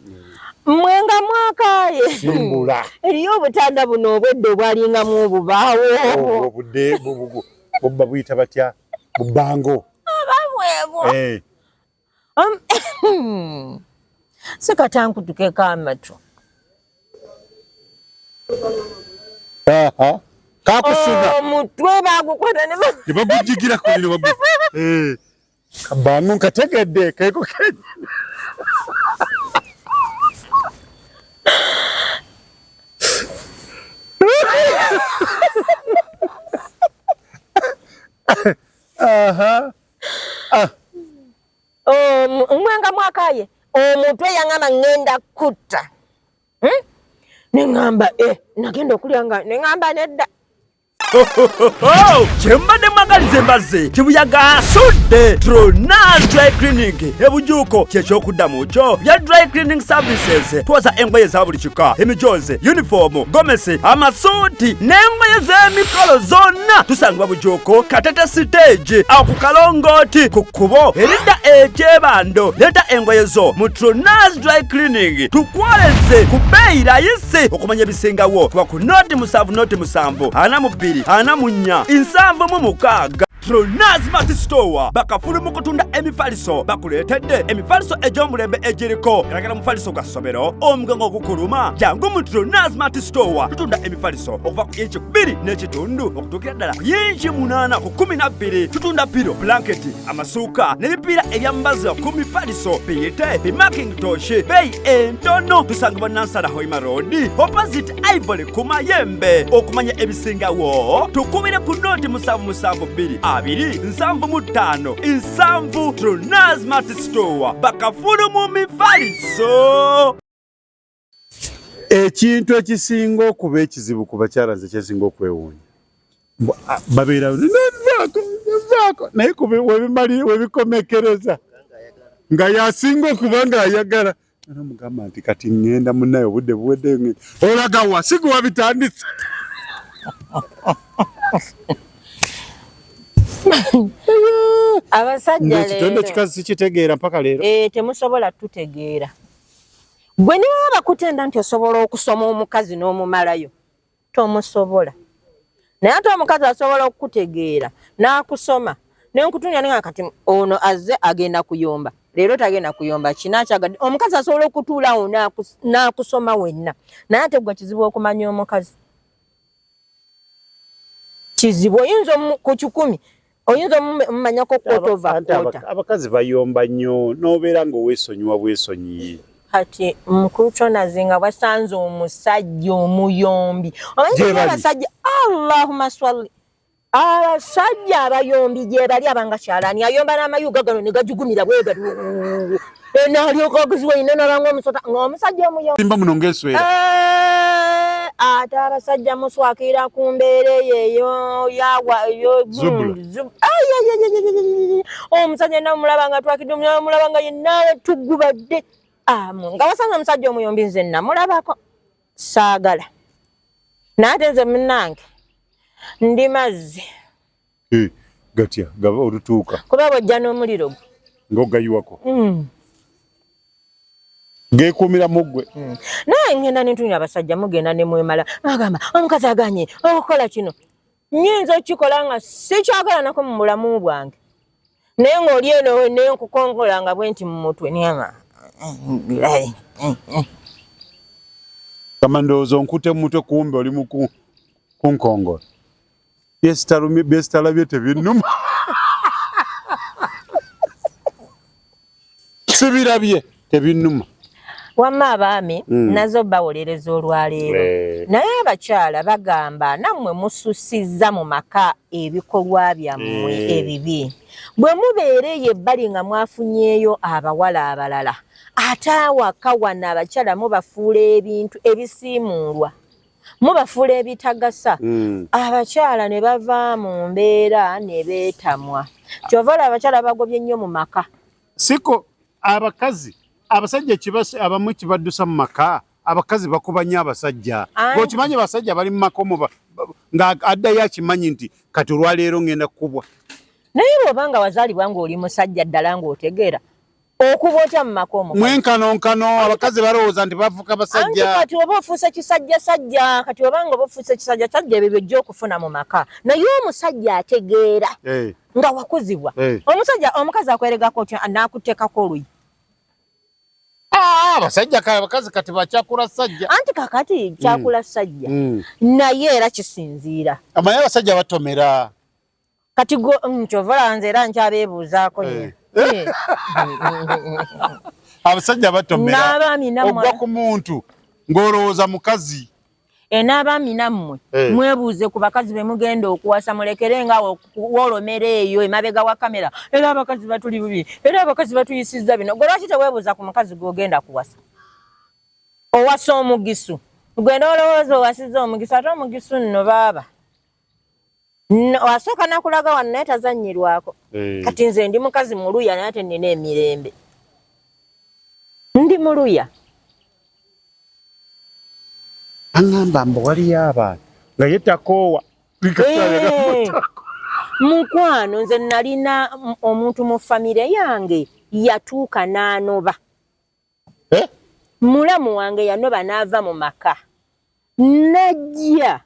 Mmwe nga mwakaaye. Simbula. Eriyo obutanda buno obwedde obwalingamu obubaawo. Obudde bubba buyita batya? Bubbango. Abamwebwo. Sekatankutukeko amatu. Kakusiba. Omutwe baagukwata ne bagujigira ku lino kabangu nkategedde keeko kenyi. Mwenga mwakaye omutwe yaŋŋamba ŋŋenda kutta. Ne ŋŋamba nagenda okulyanga ne ŋŋamba nedda. Kyembadde mwagaliza embaze kibuyaga asudde Tronaz Dry Cleaning ebujuuko kyekyokuddamu kyo bya dry cleaning services. Twoza engoye za buli kika, emijoze, uniform, gomesi, amasuuti n'engoye z'emikolo zonna tusangibwa bujuuko Katete Stage awo ku Kalongooti ku kkubo eridda ekyebando. Leeta engoye zo mu Tronaz Dry Cleaning tukwoleze ku bbeeyi layisi okumanya ebisingawo. Tuba ku noti 7 noti 7 ana mu 2 ana mu 4 7 mu 6. Trona Smart Store bakafulu mu kutunda emifaliso bakuleetedde emifaliso egy'omulembe egiriko eragala mufaliso gwa ssomero omugango ogukuluma jangu mu Trona Smart Store tutunda emifaliso okuva ku inchi 2 n'ekitundu okutuukira ddala ku inchi 8 ku 12 tutunda piro blanketi amasuuka n'ebipiira ebyambaza ku mifaliso biyite bimakintosh beeyi entono tusangibwa Nansana Hoima Road opposite Ivory ku Mayembe okumanya ebisingawo tukubire ku noti 772 275 7 Trona Smart Store bakafulu mu mifaliso. Ekintu ekisinga okuba ekizibu ku bakyala nze kyesinga okwewuunya babeera nvaako naye webikomekereza nga yasinga okuba ng'ayagala namugamba nti kati ŋŋenda munnaye obudde buwedde olaga wa sikuwa bitandise. Abasajja leero kikazi sikitegeera mpaka leero temusobola tutegeera. Gwe ne baba bakutenda nti osobola okusoma omukazi n'omumalayo tomusobola. Naye ate omukazi asobola okukutegeera n'akusoma n'enkutunya nga kati ono azze agenda kuyomba leero tagenda kuyomba kinakyagadde omukazi asobola okutuulawo n'akusoma wenna naye ate gwe kizibu okumanya omukazi. Kizibu oyinza ku 10 oyinza omumanyako kwotova. Abakazi bayomba nnyo n'obeera ng'oweesonyiwa bwesonyiye. Kati mukutona zinga wasanze omusajja omuyombi. Omanyi abasajja Allahumma swalli. Abasajja abayombi gye bali abanga kyalani ayomba n'amayuga gano ne gajugumira bwega. Enali okoguzwa inena bango omusajja omuyombi. Simba muno ng'eswera. Ate abasajja muswakira ku mbeere yeyo yawa yo omusajja namulaba nga twakidde mulaba nga yenna tugubadde. Nga wasanga omusajja omuyombi nze namulabako saagala naate nze munnange ndi mazzi gatya gaba olutuuka kuba bwojja n'omuliro gwe ng'ogayiwako geekuumira muggwe naye ngenda nentunya abasajja mugenda ne mwemala agamba omukazi aganye okukola kino nyinza okikola nga sikyagala nako mu bulamu bwange naye ng'oli eno nenkukongola nga bwe nti mu mutwe nyama kama ndowooza nkute mu mutwe kumbe oli mu kunkongola byesitalabye tebinnuma sibirabye tebinnuma. Wamma abaami nazo bawolereza olwaleero naye abakyala bagamba nammwe mususizza mu maka ebikolwa byammwe ebibi bwe mubeereyo ebbali nga mwafunyeeyo abawala abalala ate awaka wano abakyala mubafuula ebintu ebisiimuulwa mubafuula ebitagasa abakyala ne bava mu mbeera ne beetamwa kyova olaba abakyala bagobye nnyo mu maka siko abakazi abasajja abamu kibaddusa mu maka abakazi bakubanya abasajja bw'okimanyi abasajja bali mu makomo nga addayo akimanyi nti kati olwaleero ngenda kukubwa naye bw'obanga wazaalibwa ng'oli musajja ddala ng'otegeera okuba otya mu makomo mwenkanonkano abakazi balowooza nti bafuuka basajja kati oba ofuuse kisajjasajja kati obanga oba ofuuse kisajjasajja ebyo byojja okufuna mu maka naye omusajja ategeera nga wakuzibwa omukazi akweregako otyo n'akuteekako oluyi abasajja abakazi kati bakyakula sajja anti kakati kyakula sajja naye era kisinziira amanyi abasajja batomera kati kyovala nze era nkyabeebuuzaako nye abasajja batomera ogwa ku muntu ng'olowooza mukazi n'abaami nammwe mwebuuze ku bakazi be mugenda okuwasa mulekere nga wolomera eyo emabega wa kamera era abakazi batuli bubi era abakazi batuyisizza bino gwe lwaki teweebuuza ku mukazi gw'ogenda kuwasa owasa omugisu gwenda olowooza owasizza omugisu ate omugisu nno baaba wasooka nakulaga wano naye tazannyirwako kati nze ndi mukazi muluya naye ate nnina emirembe ndi muluya angamba mbu waliyo abantu nga yetakoowa mukwano nze nalina omuntu mu famire yange yatuuka n'anoba mulamu wange yanoba n'ava mu maka najja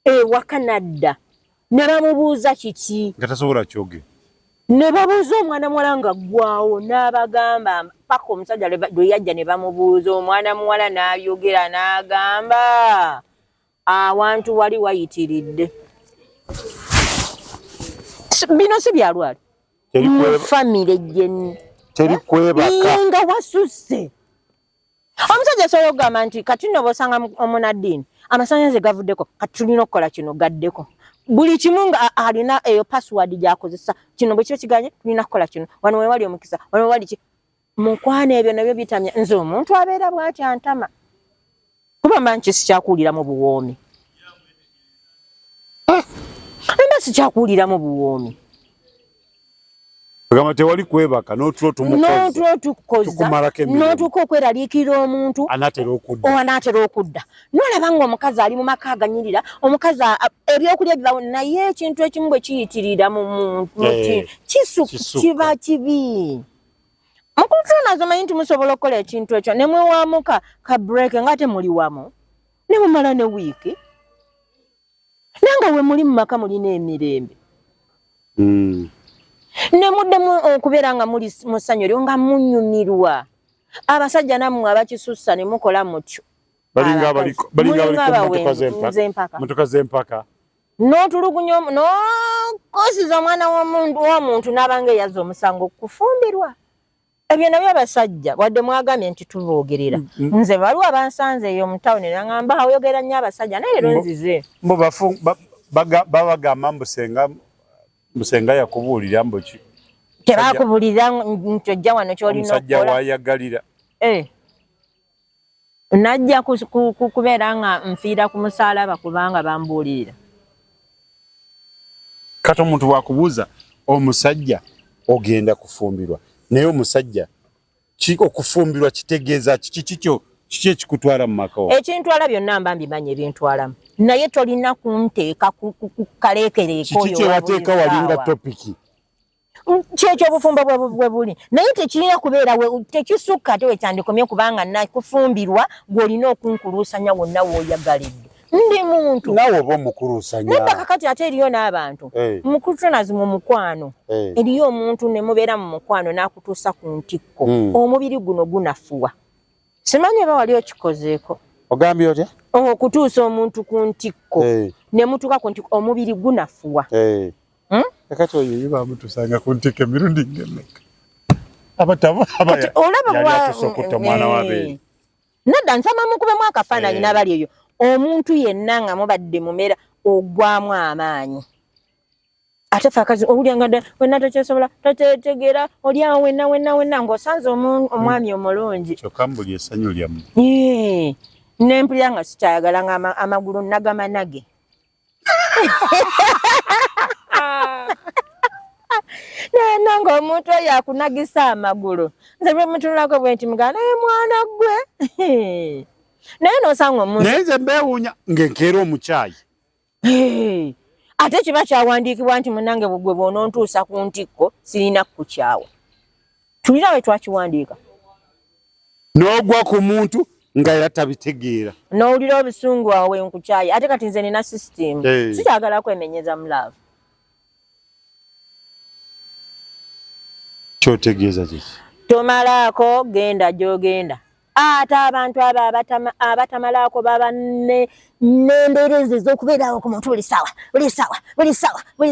ewaka nadda ne bamubuuza kiki nga tasobola kyoge ne babuuza omwana muwala nga ggwawo n'abagamba paka omusajja lwe yajja ne bamubuuza omwana muwala n'abyogera n'agamba awantu wali wayitiridde bino si byalwali famire gyenni teri kwebaka nga wasusse omusajja asobola okugamba nti kati nno bw'osanga omunaddiini amasannyalaze gavuddeko kati tulina okukola kino gaddeko buli kimu nga alina eyo password gy'akozesa kino bwe kiba kiganye tulina kukola kino wano we wali omukisa wano we wali ki mukwana ebyo nabyo bitamya nze omuntu abeera bw'ati antama kuba mba nki sikyakuwuliramu buwoomi mba sikyakuwuliramu buwoomi agamba tewali kwebaka n'otulo n'otuuka okweraliikirira omuntu anaatera okudda n'olaba ng'omukazi ali mu maka aganyirira omukazi ebyokulya bibawo naye ekintu ekimu bwe kiyitirira mu muntu kiba kibi mukutunazo manyi nti musobola okukola ekintu ekyo ne mwewamuka ka break nga ate muli wamu ne mumala ne wiiki nanga we muli mu maka mulina emirembe ne muddemu okubeera nga muli mu ssanyu lyo nga munyumirwa abasajja nammwe abakisussa ne mukola mutyo balinga motoka z'empaka n'otulugunya n'okosiza omwana w'omuntu n'abanga eyazza omusango kufumbirwa ebyo nabyo abasajja wadde mwagambye nti tuboogerera nze waliwo abansanze eyo mu tawuni nangamba oyogera nnyo abasajja naye leero nzize babagamba Musenga yakubuulira mboki tebakubuulira nti ojja wano kyolina omusajja wayagalira najja kubeera nga nfiira ku musaalaba kubanga bambuulirira kati omuntu wakubuuza omusajja ogenda kufumbirwa naye omusajja okufumbirwa kitegeeza kiki ekikutwala mu maka ekintwala byonna mba mbimanyi ebintwalamu naye tolina kunteeka kukaleekereeko kiki kyewateeka walinga topiki kyekyo obufumbo bwe buli naye tekirina kubeera tekisukka ate wekyandikomye kubanga nakufumbirwa gw'olina okunkuluusanya wonna w'oyagalidde ndi muntu naawe oba omukuluusanya nedda kakati ate eriyo n'abantu mukutunazi mu mukwano eriyo omuntu ne mubeera mu mukwano n'akutuusa ku ntikko omubiri guno gunafuwa simanyi oba wali okikozeeko ogambye otya okutuusa omuntu ku ntikko ne mutuuka ku ntikko omubiri gunafuwa kakati oyo ye bamutusanga ku ntikko emirundi ng'emmeka abatusokutta mwana wabeeri nedda nsama mukubemu akafaananyi n'abali eyo omuntu yenna nga mubadde mumera ogwamu amaanyi ate fe akazi owulyanga dda wenna tekyesobola totetegeera olyawo wenna ng'osanze omwami omulungi kyokka mbuli essanyu lyamu nempulira nga sikyayagala nga amagulu nagamanage nanga omuntu oyo akunagisa amagulu nze bwe mutunulako bwe nti mugana naye mwana gwe naye nosanga omuntu naye nze mbeewuunya ng'enkeera omukyayi ate kiba kyawandiikibwa nti munange bugwe bw'onontuusa ku ntikko sirina kukukyawa tulira we twakiwandiika n'ogwa ku muntu nga era tabitegeera n'owulira obusungu awe nkukyayi ate kati nze nina sisitimu sikyagala kwemenyeza mulaavu kyotegeeza kiki tomalaako genda gy'ogenda ate abantu abo abatamalaako baba n'embeera ezo ez'okubeerawo ku muntu buli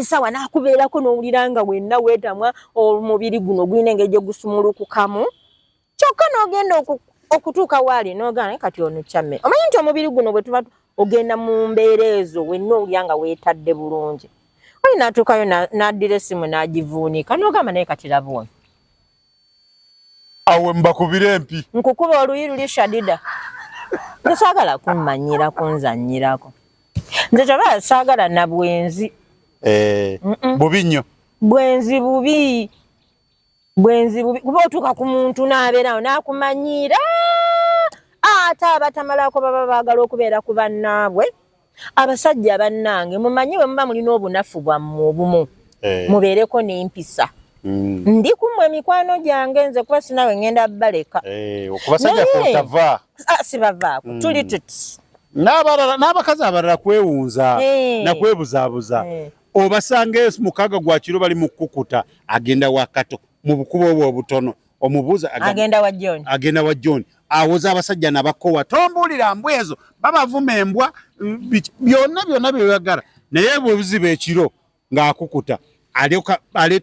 ssaawa n'akubeerako n'owulira nga wenna weetamwa omubiri guno gulina engeri gye gusumulukukamu kyokka n'ogenda okutuuka waali n'ogana kati ono kyamme omanyi nti omubiri guno bwe tuba ogenda mu mbeera ezo wenna owulira nga weetadde bulungi oli n'atuukayo n'addira essimu n'agivuunika n'ogamba naye kati laba ono awe mbakubira empi nkukuba oluyi luli shadida nze saagala kummanyira kunzannyirako nze kyaba saagala na bwenzi bubi nnyo bwenzi bubi kuba otuuka ku muntu n'abeerawo n'akumanyira ate abatamalako baba baagala okubeera ku bannaabwe abasajja bannange mumanyi bwe muba mulina obunafu bwammwe obumu mubeereko n'empisa ndi kumwe mikwano gyange nze kuba sinawe ngenda baleka okubasajja kwotava sibavaako tuli tuti n'abakazi abalala kwewunza nakwebuzaabuza obasanga mukaaga gwa kiro bali mu kukuta agenda wakato mu bukubo obwo obutono omubuuza agenda wa John awoza abasajja nabakowa tombulira mbwezo babavuma embwa byonna byeyagala naye bwe buziba ekiro ng'akukuta alyoka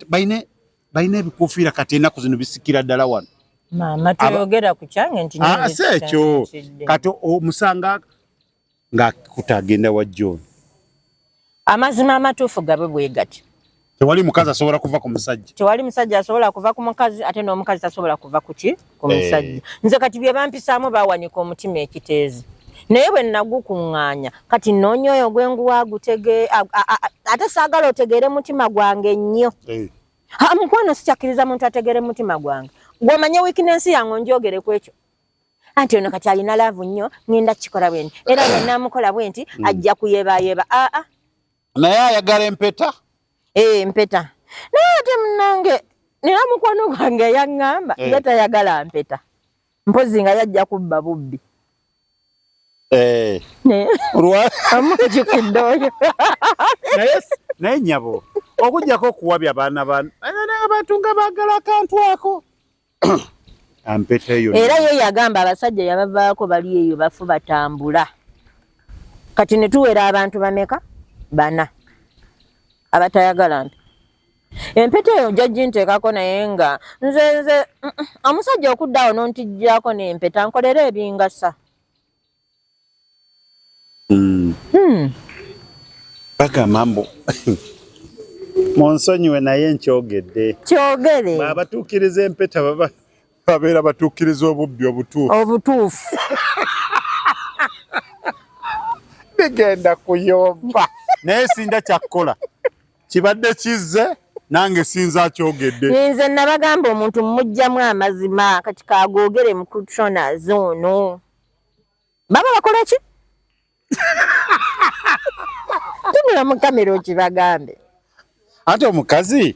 baine ebikufiira kati ennaku zino bisikira ddala wano mama tuyogera ku kyange nti ekyo kati omusanga ng'akukuta agenda wa John. Amazima amatuufu gabe bwe gati. Tewali mukazi asobola kuva ku musajja. Tewali musajja asobola kuva ku mukazi ate n'omukazi tasobola kuva ku ki? Ku musajja. Nze kati bye bampisaamu bawanika omutima ekiteezi. Naye bwe nagukuŋŋaanya kati nnoonyoyo gwenguwa gutege ate saagala otegeere mutima gwange nnyo. Mukwano sikyakkiriza muntu ategeere mutima gwange. Gw'omanye weakness yange onjogere ku ekyo. Anti ono kati alina laavu nnyo ngenda kikola bwenti. Era bwe naamukola bwenti ajja kuyeebayeeba. Naye ayagala empeta? Empeta. Naye ate munnange nina mukwano gwange yaŋŋamba ye tayagala mpeta. Mpozi nga yajja kubba bubbi. Amujjukidde oyo. Naye nnyabo okuggyako okuwabya abaana abantu nga baagala akantu ako. Ampeta eyo. Era ye yagamba abasajja yabavaako bali eyo bafu batambula. Kati ne tuwera abantu bameka? Bana. Abatayagala mpe. Empeta eyo jjajji nteekako naye nga nze omusajja okuddaawo n'ontijjaako n'empeta nkolera ebingasa. Paka mambo. Monsonyiwe naye nkyogedde. Kyogere. Babatuukiriza empeta babeera batuukiriza obubbi obutuufu. Bigenda kuyomba. Naye sinda kyakkola. Kibadde kizze nange sinza kyogedde. Nze nabagamba omuntu mujjamu amazima kati kagoogere mu kushoners ono. Baba bakola ki? Tumira mu kamera okibagambe. Ate omukazi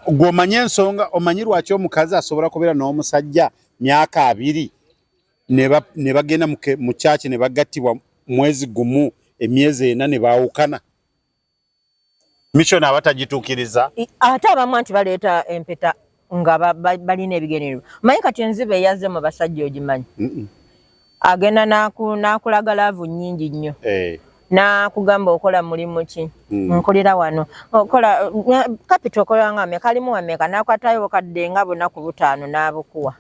gw'omanye ensonga omanyi lwaki omukazi asobola kubeera n'omusajja myaka 2 ne bagenda mu kyaki ne bagattibwa mwezi gumu emyezi 4 ne baawukana. Mission abatagituukiriza. Ate abamu anti baleeta empeta nga balina ebigenero. Manyi kati enzibe yazze mu basajja ogimanyi. Agenda n'akulaga laavu nnyingi nnyo. Nakugamba okola mulimu ki? Nkolera wano. Okola capital okola nga kalimu wameka nakwatayo kadde nga bunaku 5 n'abukuwa.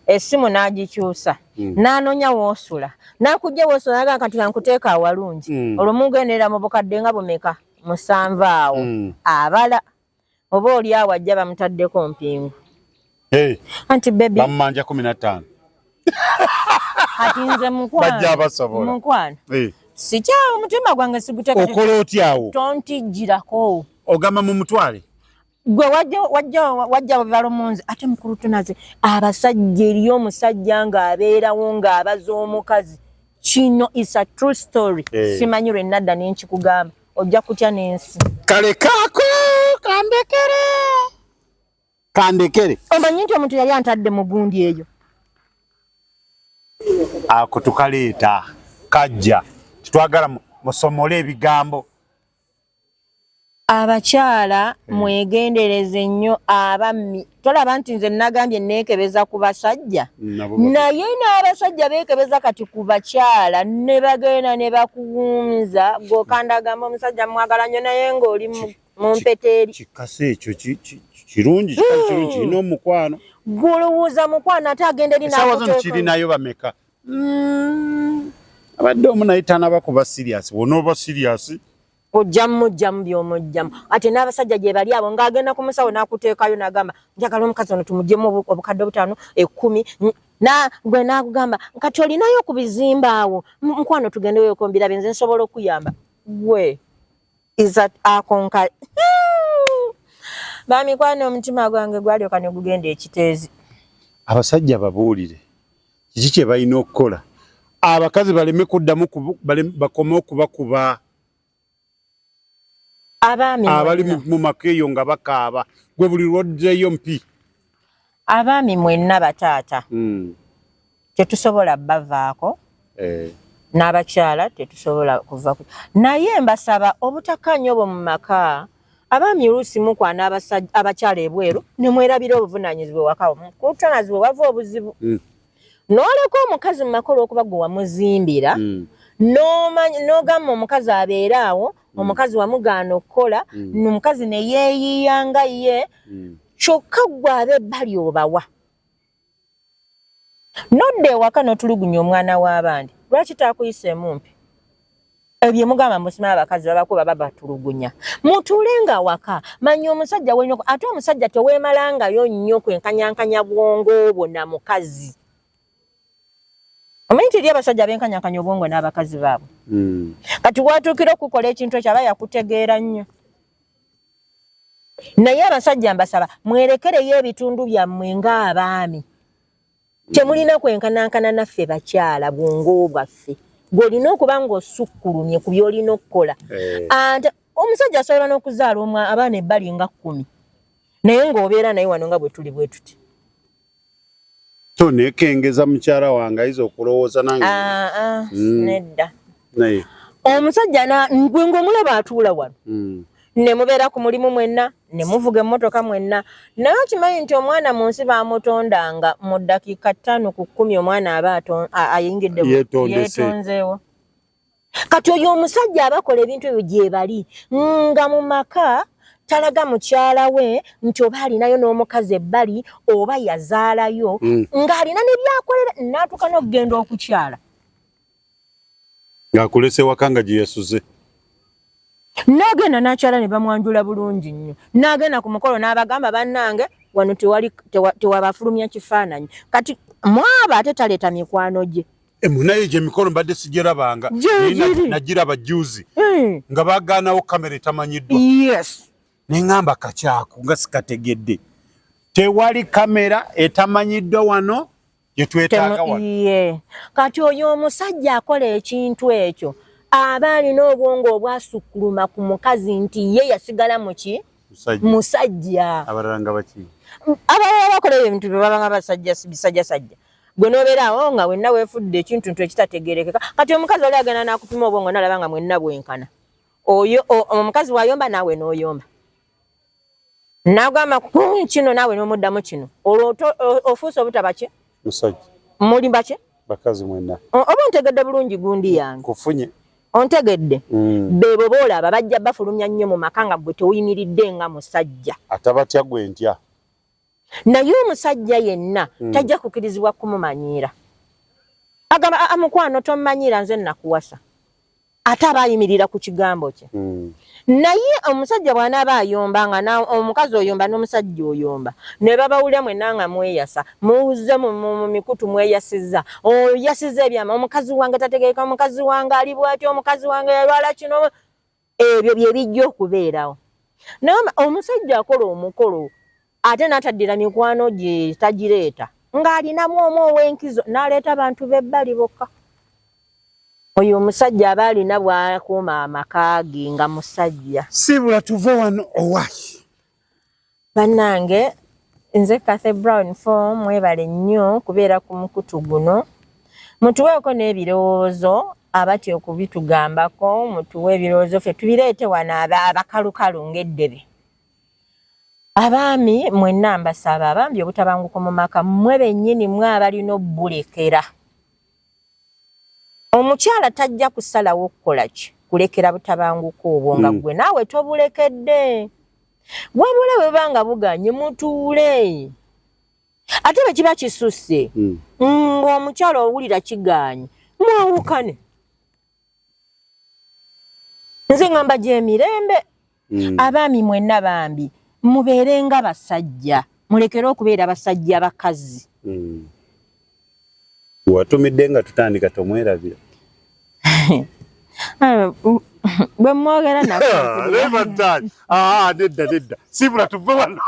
Essimu n'agikyusa. N'anoonya woosula. N'akujja woosula naga kati nkuteeka awalungi. Olumugendera mu bukadde nga bumeka 7 awo. Abala. Oba oli awo ajja bamutaddeko mpingu. Anti baby. Bammanja 15. Ati nze mukwano. Bajja basobola. Mukwano. Sikyawo omutima gwange siguteka. Okola otyawo. Tontijjirako. Ogamba mu mutwale. Gwe wajja balomunzi ate mukulu tunaze abasajja eriyo omusajja ng'abeerawo ng'abaza omukazi. Kino is a true story. Simanyi lwe nadda n'enkikugamba. Ojja kutya n'ensi. Kale kaako kandekere. Omanyi nti omuntu yali antadde mu gundi eyo. Ako tukaleeta kajja. Twagala musomole ebigambo. Abakyala mwegendereze nnyo abammi. Tolaba nti nze nagambye neekebeza ku basajja. Naye n'abasajja beekebeza kati ku bakyala ne bagenda ne bakuwunza gokandagamba omusajja mwagala nnyo naye ng'oli mu mpeteeri. Kikase ekyo kirungi kirina omukwano. Gulowooza mukwano ate agenda eri n'akuteeka. Kirinayo bameka. Abadde omunayitana bakuba serious. Wonooba serious. Ojjamu by'omujjamu. Ate n'abasajja gye bali abo ng'agenda ku musawo n'akuteekayo n'agamba njagala omukazi ono tumugyemu obukadde 5, 10. Gwe n'akugamba kati olinayo ku bizimba awo. Mukwano tugendeyo okombira benze nsobola okuyamba. Gwe is that akonka. Bamikwano omutima gwange gwalyoka ne gugenda ekiteezi. Abasajja babuulire. Kiki kye balina okukola? Abakazi baleme kuddamu bakome okubakuba. Abali mu makeeyo nga bakaaba. Gwe buli lwoddeyo mpi. Abaami mwenna bataata. Tetusobola bavaako. n'abakyala tetusobola kuva naye mbasaba obutakkaanya obwo mu maka abaami oluusi mukwana abakyala ebweru ne mwerabira obuvunaanyizibwa ewaka kutonazibwe wava obuzibu n'oleka omukazi mu maka olw'okuba gwe wamuzimbira n'ogamba omukazi abeere awo omukazi wamugaana okukola omukazi ne yeeyiiya nga ye kyokka gwe ab'ebbali obawa nodda ewaka n'otulugunya omwana w'abandi lwaki taakuyisemu mpi ebyo mugamba musima abakazi babakuba babatulugunya mutuulenga waka manya omusajja wenyoko ate omusajja teweemalangayo nnyo kwenkanyankanya bwongo bwo na mukazi omanyi teri abasajja benkanyankanya obwongo n'abakazi baabwe kati watuukira okukola ekintu ekyo aba yakutegeera nnyo naye abasajja mbasaba mwerekereyo ebitundu byammwe ng'abaami temulina kwenkanankana naffe bakyala bwongo bwaffe gw'olina okuba ng'osukkulumye ku by'olina okukola ate omusajja asobola n'okuzaala abaana ebbali nga 10 naye ng'obeera naye wano nga bwe tuli bwe tuti so nekengeza mukyala wange ayinza okulowooza nange nedda naye omusajja gwe ng'omulaba atuula wano ne mubeera ku mulimu mwenna ne muvuga emmotoka mwenna naye okimanyi nti omwana mu nsi baamutondanga mu ddakiika 5 ku 10 omwana aba ayingidde yeetonzeewo kati oyo omusajja abakola ebintu ebyo gye bali nga mu maka talaga mukyala we nti oba alinayo n'omukazi ebbali oba yazaalayo ng'alina ne byakolera n'atuuka n'okugenda okukyala ng'akulese waka nga gye yasuze n'agenda n'akyala ne bamwanjula bulungi nnyo n'agenda ku mukolo n'abagamba bannange wano tewabafulumya kifaananyi kati mwaba ate taleeta mikwano gye munaye gye emikolo mbadde sigyerabanga nagiraba juzi nga bagaanawo kamera etamanyiddwa neŋŋamba kacyaku nga sikategedde tewali kamera etamanyiddwa wano gye twetaaga wano kati oyo omusajja akola ekintu ekyo aba alina obwongo obwasukkuluma ku mukazi nti ye yasigala muki musajja abalala nga baki abalala bakola ebintu bye babanga bisajjasajja gwe n'obeera awo nga wenna weefudde ekintu nti ekitategeerekeka kati omukazi oli agenda n'akupima obwongo n'alaba nga mwenna bwenkana oyo omukazi wayomba naawe n'oyomba n'agamba kino naawe n'omuddamu kino olwo ofuuse obutaba ki musajja muli baki bakazi mwenna oba ontegedde bulungi gundi yange kufunye ontegedde beebo boolaba bajja bafulumya nnyo mu maka nga gwe tewuyimiridde nga musajja atabatya gwe ntya naye omusajja yenna tajja kukirizibwa kumumanyiira agamba amukwano tomumanyiira nze nakuwasa ate aba ayimirira ku kigambo kye naye omusajja bw'anaaba ayomba nga omukazi oyomba n'omusajja oyomba ne babawulira mwenna nga mweyasa muwuze mu mikutu mweyasiza oyasiza ebyama omukazi wange tategeeka omukazi wange ali bw'atyo omukazi wange yalwala kino ebyo bye bijja okubeerawo naye omusajja akola omukolo ate n'ataddira mikwano gye tagireeta ng'alinamu omu ow'enkizo n'aleeta abantu b'ebbali bokka oyo omusajja aba alina bw'akuuma amaka ge nga musajja sibula tuve wano owaayi bannange nze Cathy Brown Form mwebale nnyo kubeera ku mukutu guno mutuweeko n'ebirowoozo abatya okubitugambako mutuwe ebirowoozo ffe tubireete wano abakalukalu ng'eddebe abaami mwenna mbasaba abambi obutabanguko mu maka mmwe bennyini mwe abalina obbulekera omukyala tajja kusalawo okukola ki kulekera butabanguko obwo nga gwe naawe tobulekedde wabula bwe banga buganye mutuule ate bwe kiba kisusse ng'omukyala owulira kiganye mwawukane nze ngamba gy'emirembe abaami mwenna bambi mubeere nga basajja mulekere okubeera basajja bakazi watumidde nga tutandika tomwerabira bwe mwogera nedda sibula tuve wano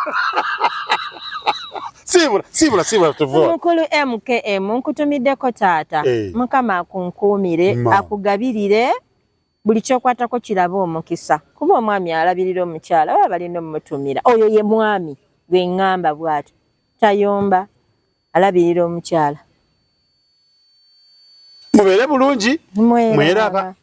sibula tuve wano mukulu MKM nkutumiddeko taata mukama akunkuumire akugabirire buli kyokwatako kiraba omukisa kuba omwami alabirira omukyala baba balina omutumira oyo ye mwami gwe ŋŋamba bw'ati tayomba alabirira omukyala Mubeere bulungi. Mweraba. Mweraba.